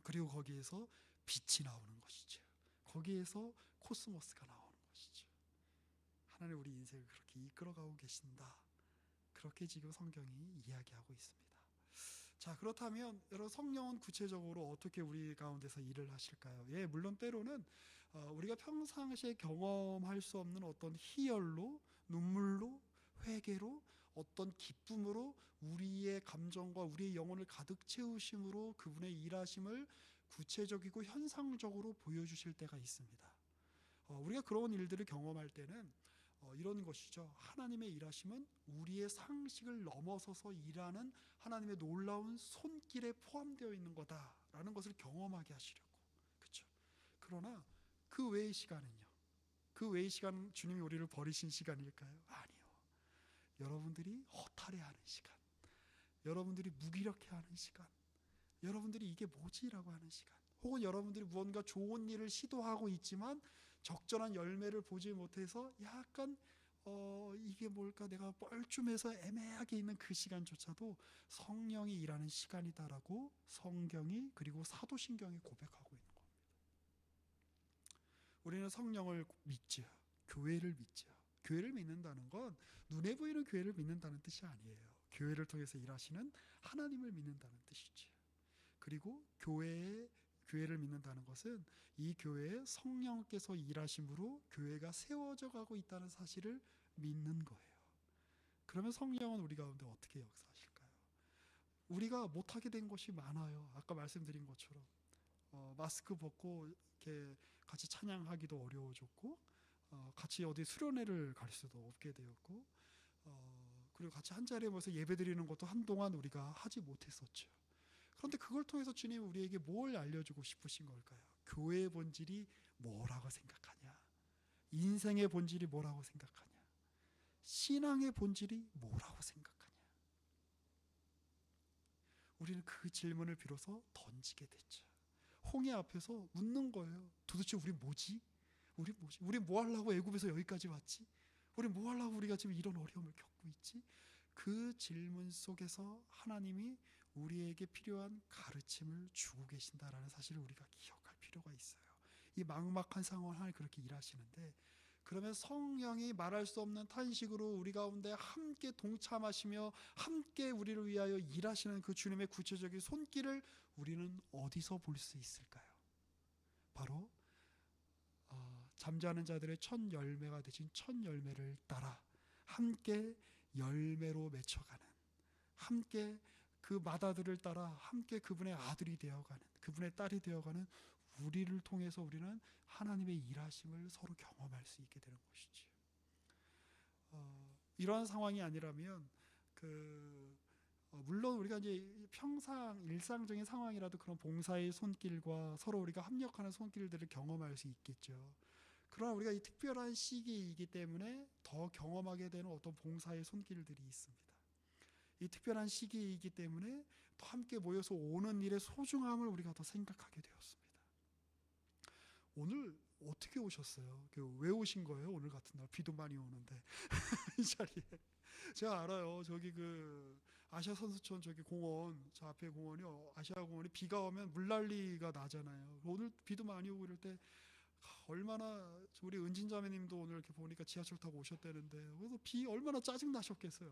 그리고 거기에서 빛이 나오는 것이죠. 거기에서 코스모스가 나오는 것이죠. 하나님 우리 인생을 그렇게 이끌어가고 계신다. 그렇게 지금 성경이 이야기하고 있습니다. 자, 그렇다면 여러분 성령은 구체적으로 어떻게 우리 가운데서 일을 하실까요? 예, 물론 때로는 우리가 평상시에 경험할 수 없는 어떤 희열로, 눈물로, 회개로, 어떤 기쁨으로 우리의 감정과 우리의 영혼을 가득 채우심으로 그분의 일하심을 구체적이고 현상적으로 보여주실 때가 있습니다. 우리가 그런 일들을 경험할 때는 이런 것이죠. 하나님의 일하심은 우리의 상식을 넘어서서 일하는 하나님의 놀라운 손길에 포함되어 있는 거다라는 것을 경험하게 하시려고. 그렇죠? 그러나 그 외의 시간은요. 그 외의 시간은 주님이 우리를 버리신 시간일까요? 아니요. 여러분들이 허탈해하는 시간, 여러분들이 무기력해하는 시간, 여러분들이 이게 뭐지라고 하는 시간, 혹은 여러분들이 무언가 좋은 일을 시도하고 있지만 적절한 열매를 보지 못해서 약간 이게 뭘까 내가 뻘쭘해서 애매하게 있는 그 시간조차도 성령이 일하는 시간이다라고 성경이 그리고 사도신경이 고백하고 있는 겁니다. 우리는 성령을 믿죠. 교회를 믿죠. 교회를 믿는다는 건 눈에 보이는 교회를 믿는다는 뜻이 아니에요. 교회를 통해서 일하시는 하나님을 믿는다는 뜻이죠. 그리고 교회를 믿는다는 것은 이 교회에 성령께서 일하심으로 교회가 세워져 가고 있다는 사실을 믿는 거예요. 그러면 성령은 우리 가운데 어떻게 역사하실까요? 우리가 못하게 된 것이 많아요. 아까 말씀드린 것처럼 마스크 벗고 이렇게 같이 찬양하기도 어려워졌고 같이 어디 수련회를 갈 수도 없게 되었고 그리고 같이 한 자리에 모여서 예배드리는 것도 한동안 우리가 하지 못했었죠. 그런데 그걸 통해서 주님이 우리에게 뭘 알려주고 싶으신 걸까요? 교회의 본질이 뭐라고 생각하냐? 인생의 본질이 뭐라고 생각하냐? 신앙의 본질이 뭐라고 생각하냐? 우리는 그 질문을 비로소 던지게 됐죠. 홍해 앞에서 묻는 거예요. 도대체 우리 뭐지? 우리 뭐 하려고 애굽에서 여기까지 왔지? 우리 뭐 하려고 우리가 지금 이런 어려움을 겪고 있지? 그 질문 속에서 하나님이 우리에게 필요한 가르침을 주고 계신다라는 사실을 우리가 기억할 필요가 있어요. 이 막막한 상황을 하나님 그렇게 일하시는데 그러면 성령이 말할 수 없는 탄식으로 우리 가운데 함께 동참하시며 함께 우리를 위하여 일하시는 그 주님의 구체적인 손길을 우리는 어디서 볼 수 있을까요? 바로 잠자는 자들의 첫 열매가 되신 첫 열매를 따라 함께 열매로 맺혀가는, 함께 그 맏아들을 따라 함께 그분의 아들이 되어가는, 그분의 딸이 되어가는 우리를 통해서 우리는 하나님의 일하심을 서로 경험할 수 있게 되는 것이지. 이러한 상황이 아니라면 물론 우리가 이제 평상 일상적인 상황이라도 그런 봉사의 손길과 서로 우리가 합력하는 손길들을 경험할 수 있겠죠. 그러나 우리가 이 특별한 시기이기 때문에 더 경험하게 되는 어떤 봉사의 손길들이 있습니다. 이 특별한 시기이기 때문에 더 함께 모여서 오는 일의 소중함을 우리가 더 생각하게 되었습니다. 오늘 어떻게 오셨어요? 왜 오신 거예요? 오늘 같은 날 비도 많이 오는데 이 자리에. 제가 알아요. 저기 아시아 선수촌 저기 공원, 저 앞에 공원이요. 아시아 공원이 비가 오면 물난리가 나잖아요. 오늘 비도 많이 오고 이럴 때 얼마나 우리 은진자매님도 오늘 이렇게 보니까 지하철 타고 오셨다는데 그래서 비 얼마나 짜증 나셨겠어요.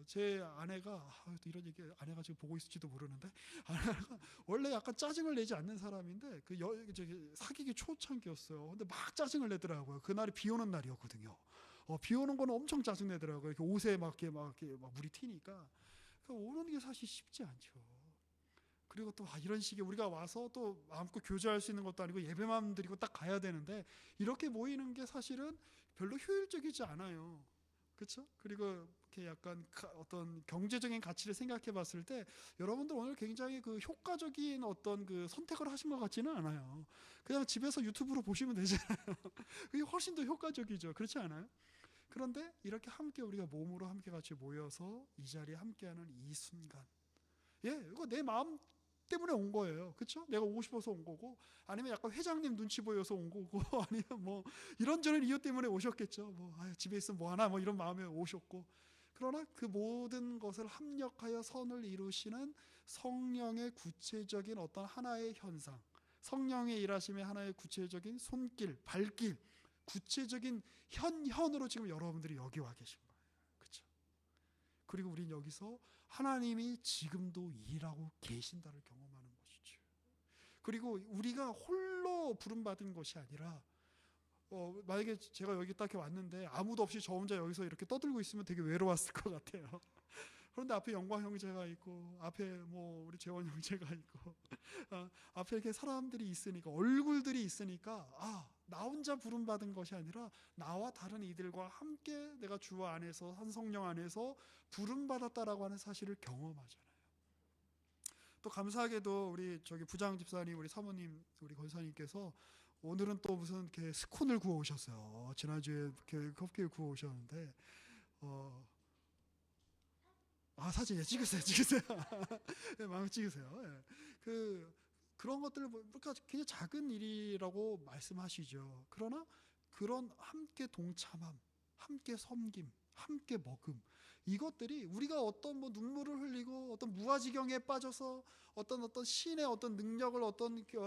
제 아내가 또 이런 얘기 아내가 지금 보고 있을지도 모르는데 아내가 원래 약간 짜증을 내지 않는 사람인데 저기 사귀기 초창기였어요. 근데 막 짜증을 내더라고요. 그날이 비 오는 날이었거든요. 비 오는 거는 엄청 짜증 내더라고요. 이렇게 옷에 막 물이 튀니까 그러니까 오는 게 사실 쉽지 않죠. 그리고 또 이런 식의 우리가 와서 또 마음껏 교제할 수 있는 것도 아니고 예배만 드리고 딱 가야 되는데 이렇게 모이는 게 사실은 별로 효율적이지 않아요. 그렇죠? 그리고 이렇게 약간 어떤 경제적인 가치를 생각해 봤을 때 여러분들 오늘 굉장히 효과적인 어떤 선택을 하신 것 같지는 않아요. 그냥 집에서 유튜브로 보시면 되잖아요. 그게 훨씬 더 효과적이죠. 그렇지 않아요? 그런데 이렇게 함께 우리가 몸으로 함께 같이 모여서 이 자리에 함께하는 이 순간, 이거 내 마음 때문에 온 거예요. 그렇죠? 내가 오고 싶어서 온 거고, 아니면 약간 회장님 눈치 보여서 온 거고, 아니면 뭐 이런저런 이유 때문에 오셨겠죠. 집에 있으면 뭐 하나 이런 마음에 오셨고, 그러나 그 모든 것을 합력하여 선을 이루시는 성령의 구체적인 어떤 하나의 현상, 성령의 일하심의 하나의 구체적인 손길, 발길, 구체적인 현으로 지금 여러분들이 여기 와 계신 거예요. 그렇죠? 그리고 우린 여기서 하나님이 지금도 일하고 계신다를 경험하는 것이죠. 그리고 우리가 홀로 부름받은 것이 아니라 만약에 제가 여기 딱 왔는데 아무도 없이 저 혼자 여기서 이렇게 떠들고 있으면 되게 외로웠을 것 같아요. 그런데 앞에 영광 형제가 있고 앞에 우리 재원 형제가 있고 앞에 이렇게 사람들이 있으니까 얼굴들이 있으니까 나 혼자 부름받은 것이 아니라 나와 다른 이들과 함께 내가 주 안에서 한 성령 안에서 부름받았다라고 하는 사실을 경험하잖아요. 또 감사하게도 우리 저기 부장 집사님, 우리 사모님, 우리 권사님께서 오늘은 또 무슨 이렇게 스콘을 구워 오셨어요. 지난주에 이렇게 커피를 구워 오셨는데 사진 찍으세요. 네, 마음 찍으세요. 네. 그런 것들을 그러니까 굉장히 작은 일이라고 말씀하시죠. 그러나 그런 함께 동참함, 함께 섬김, 함께 먹음, 이것들이 우리가 어떤 눈물을 흘리고 어떤 무아지경에 빠져서 어떤 신의 어떤 능력을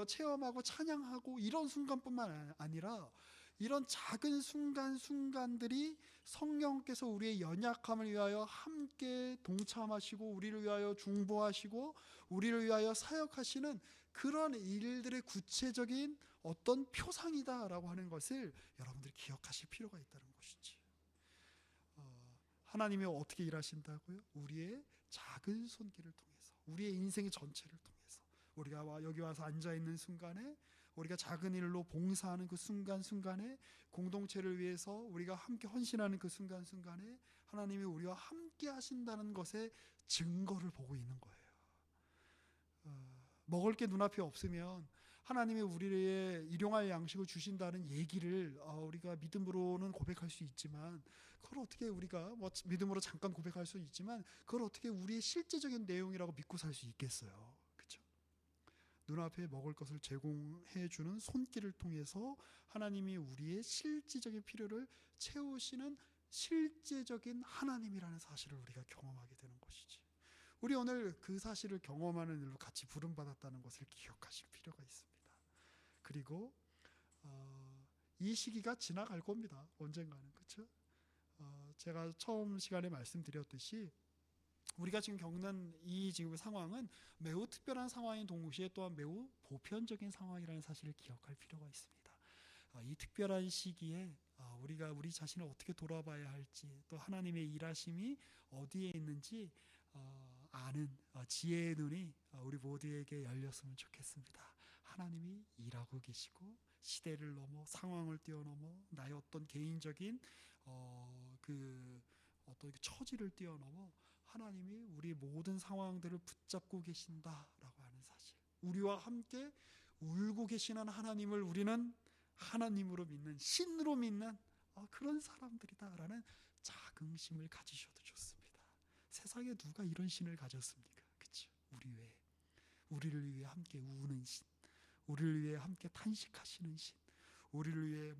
체험하고 찬양하고 이런 순간뿐만 아니라 이런 작은 순간들이 성령께서 우리의 연약함을 위하여 함께 동참하시고 우리를 위하여 중보하시고 우리를 위하여 사역하시는 그런 일들의 구체적인 어떤 표상이다라고 하는 것을 여러분들이 기억하실 필요가 있다는 것이지. 하나님이 어떻게 일하신다고요? 우리의 작은 손길을 통해서, 우리의 인생 전체를 통해서, 우리가 여기 와서 앉아있는 순간에, 우리가 작은 일로 봉사하는 그 순간순간에, 공동체를 위해서 우리가 함께 헌신하는 그 순간순간에 하나님이 우리와 함께 하신다는 것의 증거를 보고 있는 거예요. 먹을 게 눈앞에 없으면 하나님이 우리의 일용할 양식을 주신다는 얘기를 우리가 믿음으로는 고백할 수 있지만, 그걸 어떻게 우리가 믿음으로 잠깐 고백할 수 있지만 그걸 어떻게 우리의 실제적인 내용이라고 믿고 살 수 있겠어요? 그렇죠? 눈앞에 먹을 것을 제공해 주는 손길을 통해서 하나님이 우리의 실질적인 필요를 채우시는 실제적인 하나님이라는 사실을 우리가 경험하게 되는 것이지. 우리 오늘 그 사실을 경험하는 일로 같이 부름받았다는 것을 기억하실 필요가 있습니다. 그리고 이 시기가 지나갈 겁니다. 언젠가는. 그렇죠? 제가 처음 시간에 말씀드렸듯이 우리가 지금 겪는 이 지금 상황은 매우 특별한 상황인 동시에 또한 매우 보편적인 상황이라는 사실을 기억할 필요가 있습니다. 이 특별한 시기에 우리가 우리 자신을 어떻게 돌아봐야 할지, 또 하나님의 일하심이 어디에 있는지 아는 지혜의 눈이 우리 모두에게 열렸으면 좋겠습니다. 하나님이 일하고 계시고 시대를 넘어 상황을 뛰어넘어 나의 어떤 개인적인 어떤 처지를 뛰어넘어 하나님이 우리 모든 상황들을 붙잡고 계신다라고 하는 사실, 우리와 함께 울고 계시는 하나님을 우리는 하나님으로 믿는, 신으로 믿는 그런 사람들이다라는 자긍심을 가지셔도 좋습니다. 세상에 누가 이런 신을 가졌습니까? 그렇죠? 우리 외에, 우리를 위해 함께 우는 신, 우리를 위해 함께 탄식하시는 신, 우리를 위해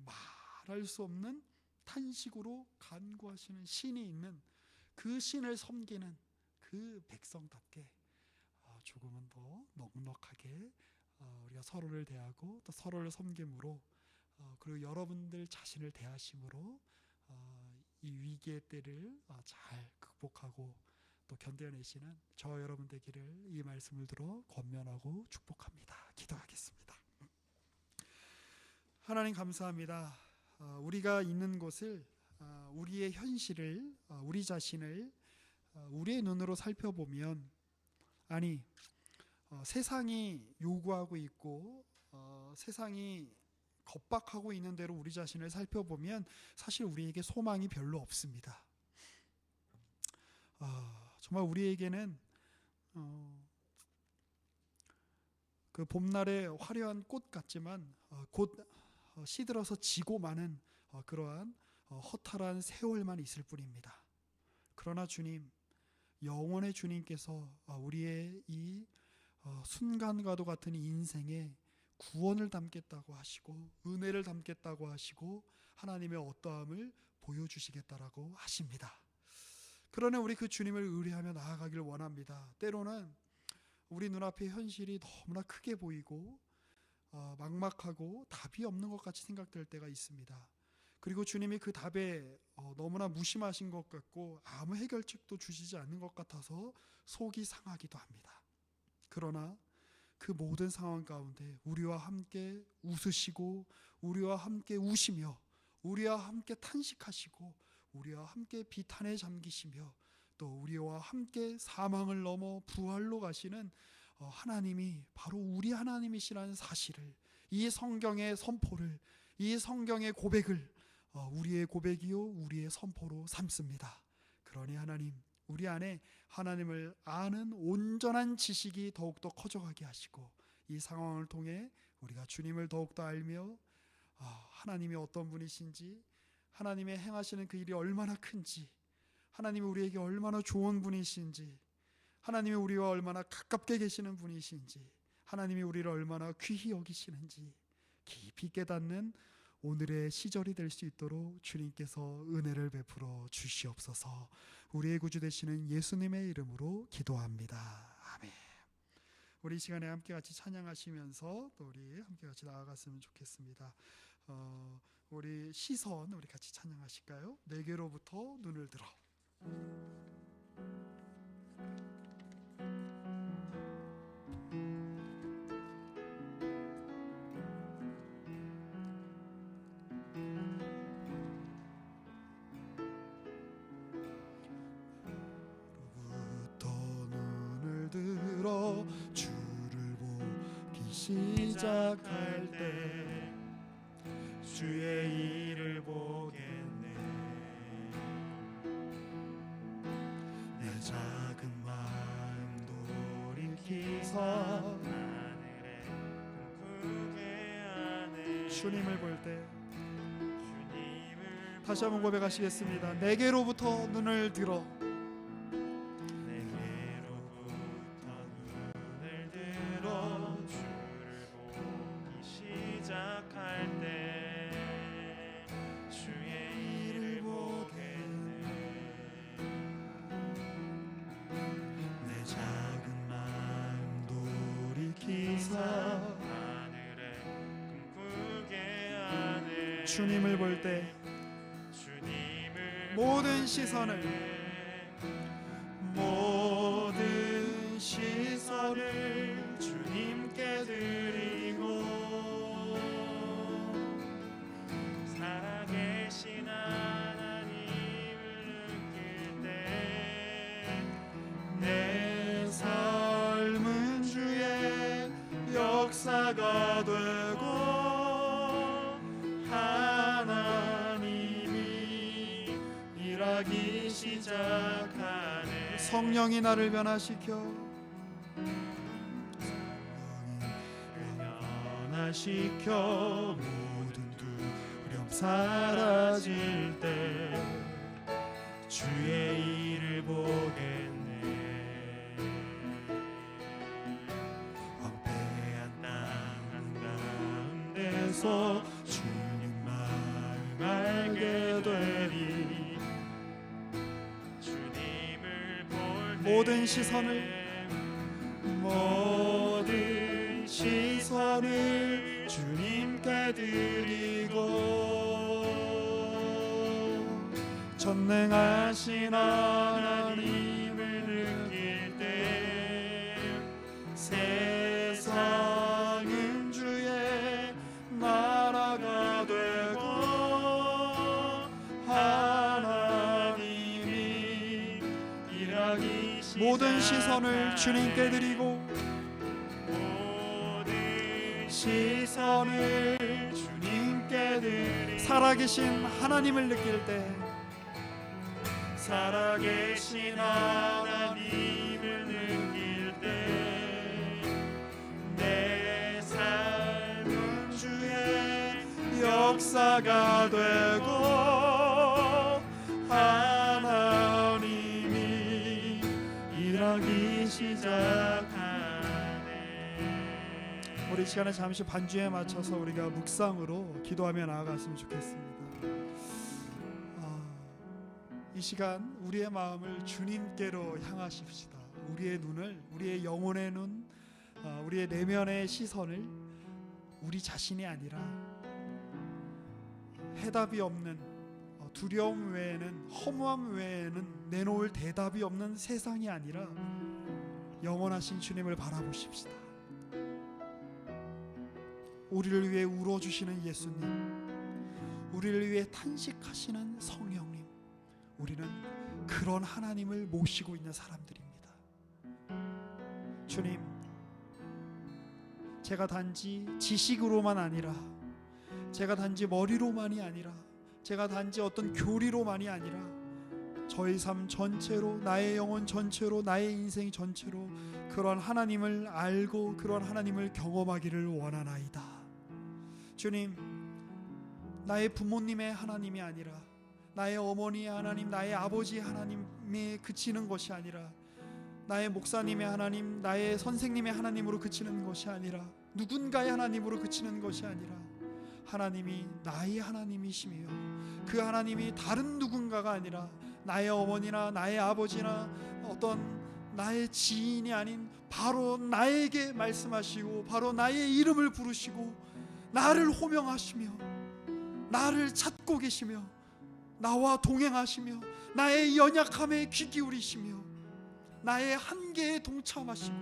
말할 수 없는 탄식으로 간구하시는 신이 있는 그 신을 섬기는 그 백성답게 조금은 더 넉넉하게 우리가 서로를 대하고 또 서로를 섬김으로 그리고 여러분들 자신을 대하심으로 이 위기의 때를 잘 극복하고 또 견뎌내시는 저 여러분 되기를 이 말씀을 들어 권면하고 축복합니다. 기도하겠습니다. 하나님 감사합니다. 우리가 있는 곳을 우리의 현실을 우리 자신을 우리의 눈으로 살펴보면 아니 세상이 요구하고 있고 세상이 겁박하고 있는 대로 우리 자신을 살펴보면 사실 우리에게 소망이 별로 없습니다. 정말 우리에게는 그 봄날의 화려한 꽃 같지만 곧 시들어서 지고 마는 그러한 허탈한 세월만 있을 뿐입니다. 그러나 주님, 영원의 주님께서 우리의 이 순간과도 같은 인생에 구원을 담겠다고 하시고 은혜를 담겠다고 하시고 하나님의 어떠함을 보여주시겠다라고 하십니다. 그러나 우리 그 주님을 의뢰하며 나아가길 원합니다. 때로는 우리 눈앞의 현실이 너무나 크게 보이고 막막하고 답이 없는 것 같이 생각될 때가 있습니다. 그리고 주님이 그 답에 너무나 무심하신 것 같고 아무 해결책도 주시지 않는 것 같아서 속이 상하기도 합니다. 그러나 그 모든 상황 가운데 우리와 함께 웃으시고 우리와 함께 우시며 우리와 함께 탄식하시고 우리와 함께 비탄에 잠기시며 또 우리와 함께 사망을 넘어 부활로 가시는 하나님이 바로 우리 하나님이시라는 사실을 이 성경의 선포를 이 성경의 고백을 우리의 고백이요 우리의 선포로 삼습니다. 그러니 하나님 우리 안에 하나님을 아는 온전한 지식이 더욱더 커져가게 하시고 이 상황을 통해 우리가 주님을 더욱더 알며 하나님이 어떤 분이신지 하나님의 행하시는 그 일이 얼마나 큰지 하나님이 우리에게 얼마나 좋은 분이신지 하나님이 우리와 얼마나 가깝게 계시는 분이신지 하나님이 우리를 얼마나 귀히 여기시는지 깊이 깨닫는 오늘의 시절이 될 수 있도록 주님께서 은혜를 베풀어 주시옵소서. 우리의 구주 되시는 예수님의 이름으로 기도합니다. 아멘. 우리 이 시간에 함께 같이 찬양하시면서 또 우리 함께 같이 나아갔으면 좋겠습니다. 우리 시선 우리 같이 찬양하실까요? 내게로부터 눈을 들어. 주를 보기 시작할 때 주의 일을 보겠네. 내 작은 마음 돌이키서 하늘에 꿈꾸게 하네. 주님을 볼 때 다시 한번 고백하시겠습니다. 내게로부터 눈을 들어 주님을 볼 때 모든 시선을 주님께 드리고 살아계신 하나님을 느낄 때 내 삶은 주의 역사가 되고 하나님이 일하기 시작하네. 성령이 나를 변화시켜 모든 두려움 사라질 때 주의 일을 보겠네. 황폐한 땅 한가운데서 있게 되리. 주님을 볼 모든 시선을 주님께 드리고 전능하신 하나님을 느낄 때 세상은 주의 나라가 되고 하나님이 일하기 모든 시선을 주님께 드리고 시선을 주님께 드리 살아계신 하나님을 느낄 때 살아계신 하나님을 느낄 때 내 삶은 주의 역사가 되고 하나님이 일하기 시작하네. 우리 시간에 잠시 반주에 맞춰서 우리가 묵상으로 기도하며 나아갔으면 좋겠습니다. 이 시간 우리의 마음을 주님께로 향하십시다. 우리의 눈을, 우리의 영혼의 눈, 우리의 내면의 시선을 우리 자신이 아니라 해답이 없는 두려움 외에는, 허무함 외에는 내놓을 대답이 없는 세상이 아니라 영원하신 주님을 바라보십시다. 우리를 위해 울어주시는 예수님, 우리를 위해 탄식하시는 성령님, 우리는 그런 하나님을 모시고 있는 사람들입니다. 주님, 제가 단지 지식으로만 아니라, 제가 단지 머리로만이 아니라, 제가 단지 어떤 교리로만이 아니라 저의 삶 전체로, 나의 영혼 전체로, 나의 인생 전체로 그런 하나님을 알고 그런 하나님을 경험하기를 원하나이다. 주님, 나의 부모님의 하나님이 아니라, 나의 어머니의 하나님, 나의 아버지의 하나님에 그치는 것이 아니라, 나의 목사님의 하나님, 나의 선생님의 하나님으로 그치는 것이 아니라, 누군가의 하나님으로 그치는 것이 아니라 하나님이 나의 하나님이시며 그 하나님이 다른 누군가가 아니라 나의 어머니나 나의 아버지나 어떤 나의 지인이 아닌 바로 나에게 말씀하시고 바로 나의 이름을 부르시고 나를 호명하시며 나를 찾고 계시며 나와 동행하시며 나의 연약함에 귀 기울이시며 나의 한계에 동참하시고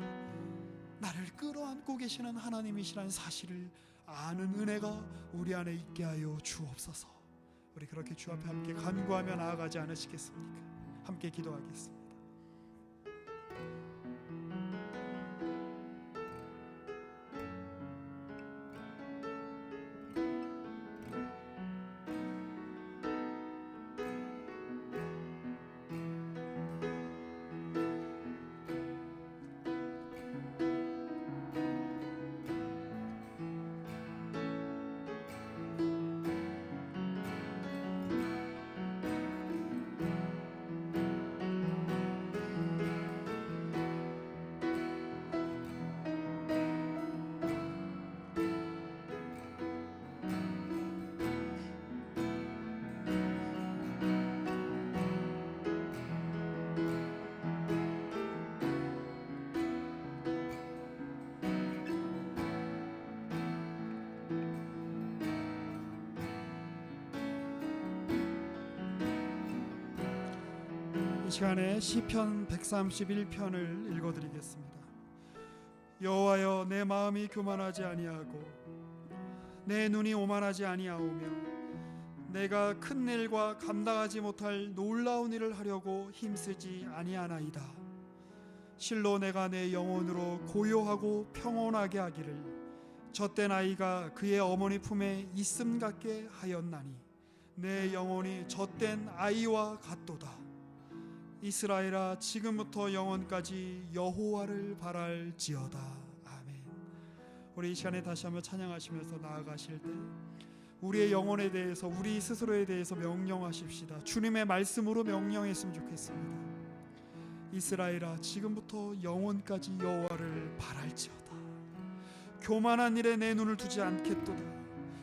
나를 끌어안고 계시는 하나님이시라는 사실을 아는 은혜가 우리 안에 있게 하여 주옵소서. 우리 그렇게 주 앞에 함께 간구하며 나아가지 않으시겠습니까? 함께 기도하겠습니다. 이 시간에 시편 131편을 읽어드리겠습니다. 여호와여, 내 마음이 교만하지 아니하고 내 눈이 오만하지 아니하오며 내가 큰 일과 감당하지 못할 놀라운 일을 하려고 힘쓰지 아니하나이다. 실로 내가 내 영혼으로 고요하고 평온하게 하기를 젖된 아이가 그의 어머니 품에 있음 같게 하였나니 내 영혼이 젖된 아이와 같도다. 이스라엘아, 지금부터 영원까지 여호와를 바랄지어다. 아멘. 우리 이 시간에 다시 한번 찬양하시면서 나아가실 때 우리의 영혼에 대해서, 우리 스스로에 대해서 명령하십시다. 주님의 말씀으로 명령했으면 좋겠습니다. 이스라엘아, 지금부터 영원까지 여호와를 바랄지어다. 교만한 일에 내 눈을 두지 않겠도다.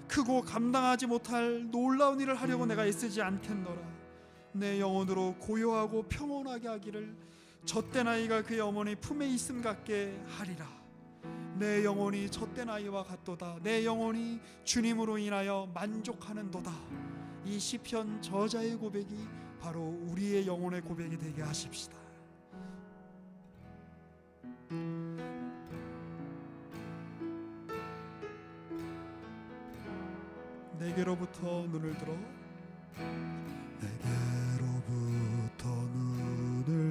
크고 감당하지 못할 놀라운 일을 하려고 내가 애쓰지 않겠노라. 내 영혼으로 고요하고 평온하게 하기를 젖된 아이가 그의 어머니 품에 있음 같게 하리라. 내 영혼이 젖된 아이와 같도다. 내 영혼이 주님으로 인하여 만족하는도다. 이 시편 저자의 고백이 바로 우리의 영혼의 고백이 되게 하십시다. 내게로부터 눈을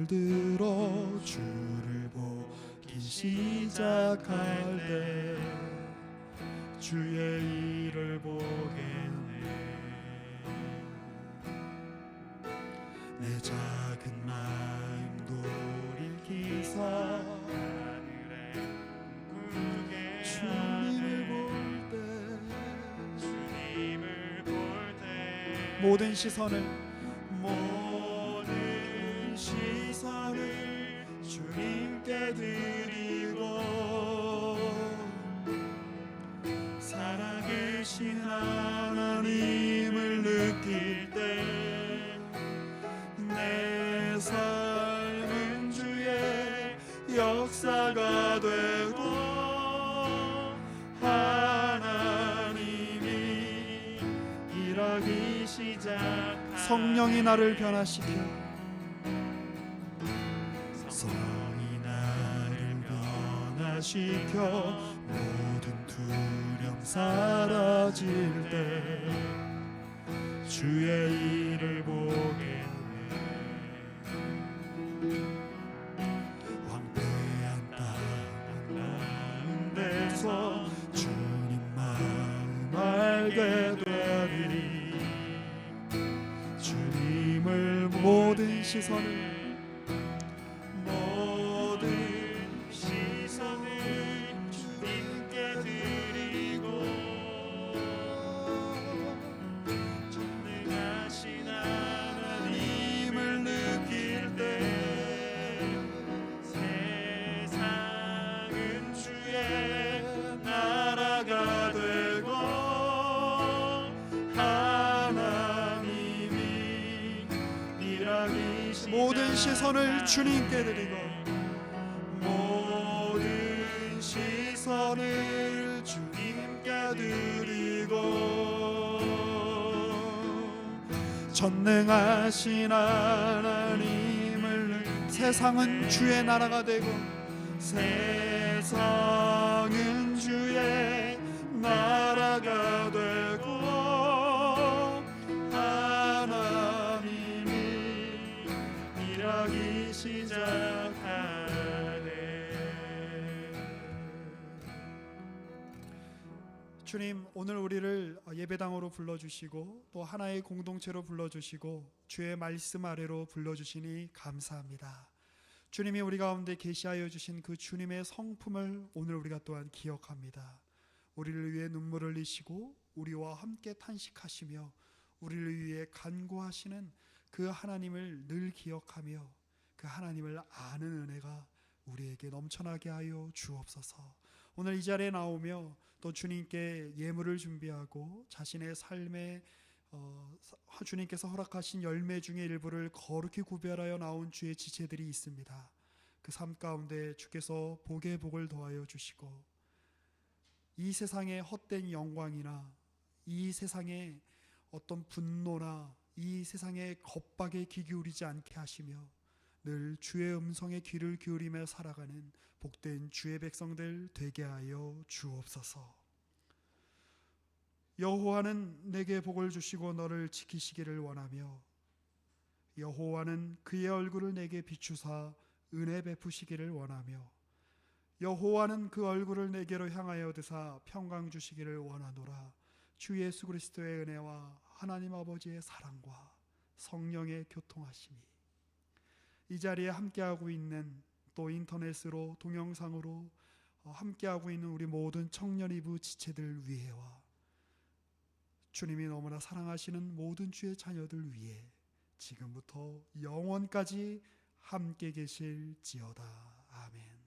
들어 주를 보기 시작할 때 주의 일을 보겠네. 내 작은 마음도 일기사 하늘에 꿈꾸게 주님을 볼 때 모든 시선을 주님께 드리고 살아계신 하나님을 느낄 때 내 삶은 주의 역사가 되고 하나님이 일하기 시작한 성령이 나를 변화시켜 모든 두려움 사라질 때 주의 일을 보겠네. 황폐한 땅 가운데서 주님 마음 알게 되리니 주님을 모든 시선을 모든 시선을 주님께 드리고 모든 시선을 주님께 드리고 전능하신 하나님을 세상은 주의 나라가 되고 세상은 주의 나라가 되고 일하기 시작하네. 주님, 오늘 우리를 예배당으로 불러주시고 또 하나의 공동체로 불러주시고 주의 말씀 아래로 불러주시니 감사합니다. 주님이 우리 가운데 계시하여 주신 그 주님의 성품을 오늘 우리가 또한 기억합니다. 우리를 위해 눈물을 흘리시고 우리와 함께 탄식하시며 우리를 위해 간구하시는 그 하나님을 늘 기억하며 그 하나님을 아는 은혜가 우리에게 넘쳐나게 하여 주옵소서. 오늘 이 자리에 나오며 또 주님께 예물을 준비하고 자신의 삶에 주님께서 허락하신 열매 중의 일부를 거룩히 구별하여 나온 주의 지체들이 있습니다. 그 삶 가운데 주께서 복의 복을 더하여 주시고 이 세상의 헛된 영광이나 이 세상의 어떤 분노나 이 세상의 겁박에 귀 기울이지 않게 하시며 늘 주의 음성에 귀를 기울이며 살아가는 복된 주의 백성들 되게 하여 주옵소서. 여호와는 내게 복을 주시고 너를 지키시기를 원하며 여호와는 그의 얼굴을 내게 비추사 은혜 베푸시기를 원하며 여호와는 그 얼굴을 내게로 향하여 드사 평강 주시기를 원하노라. 주 예수 그리스도의 은혜와 하나님 아버지의 사랑과 성령의 교통하심이 이 자리에 함께하고 있는 또 인터넷으로 동영상으로 함께하고 있는 우리 모든 청년 이부 지체들 위에와 주님이 너무나 사랑하시는 모든 주의 자녀들 위에 지금부터 영원까지 함께 계실지어다. 아멘.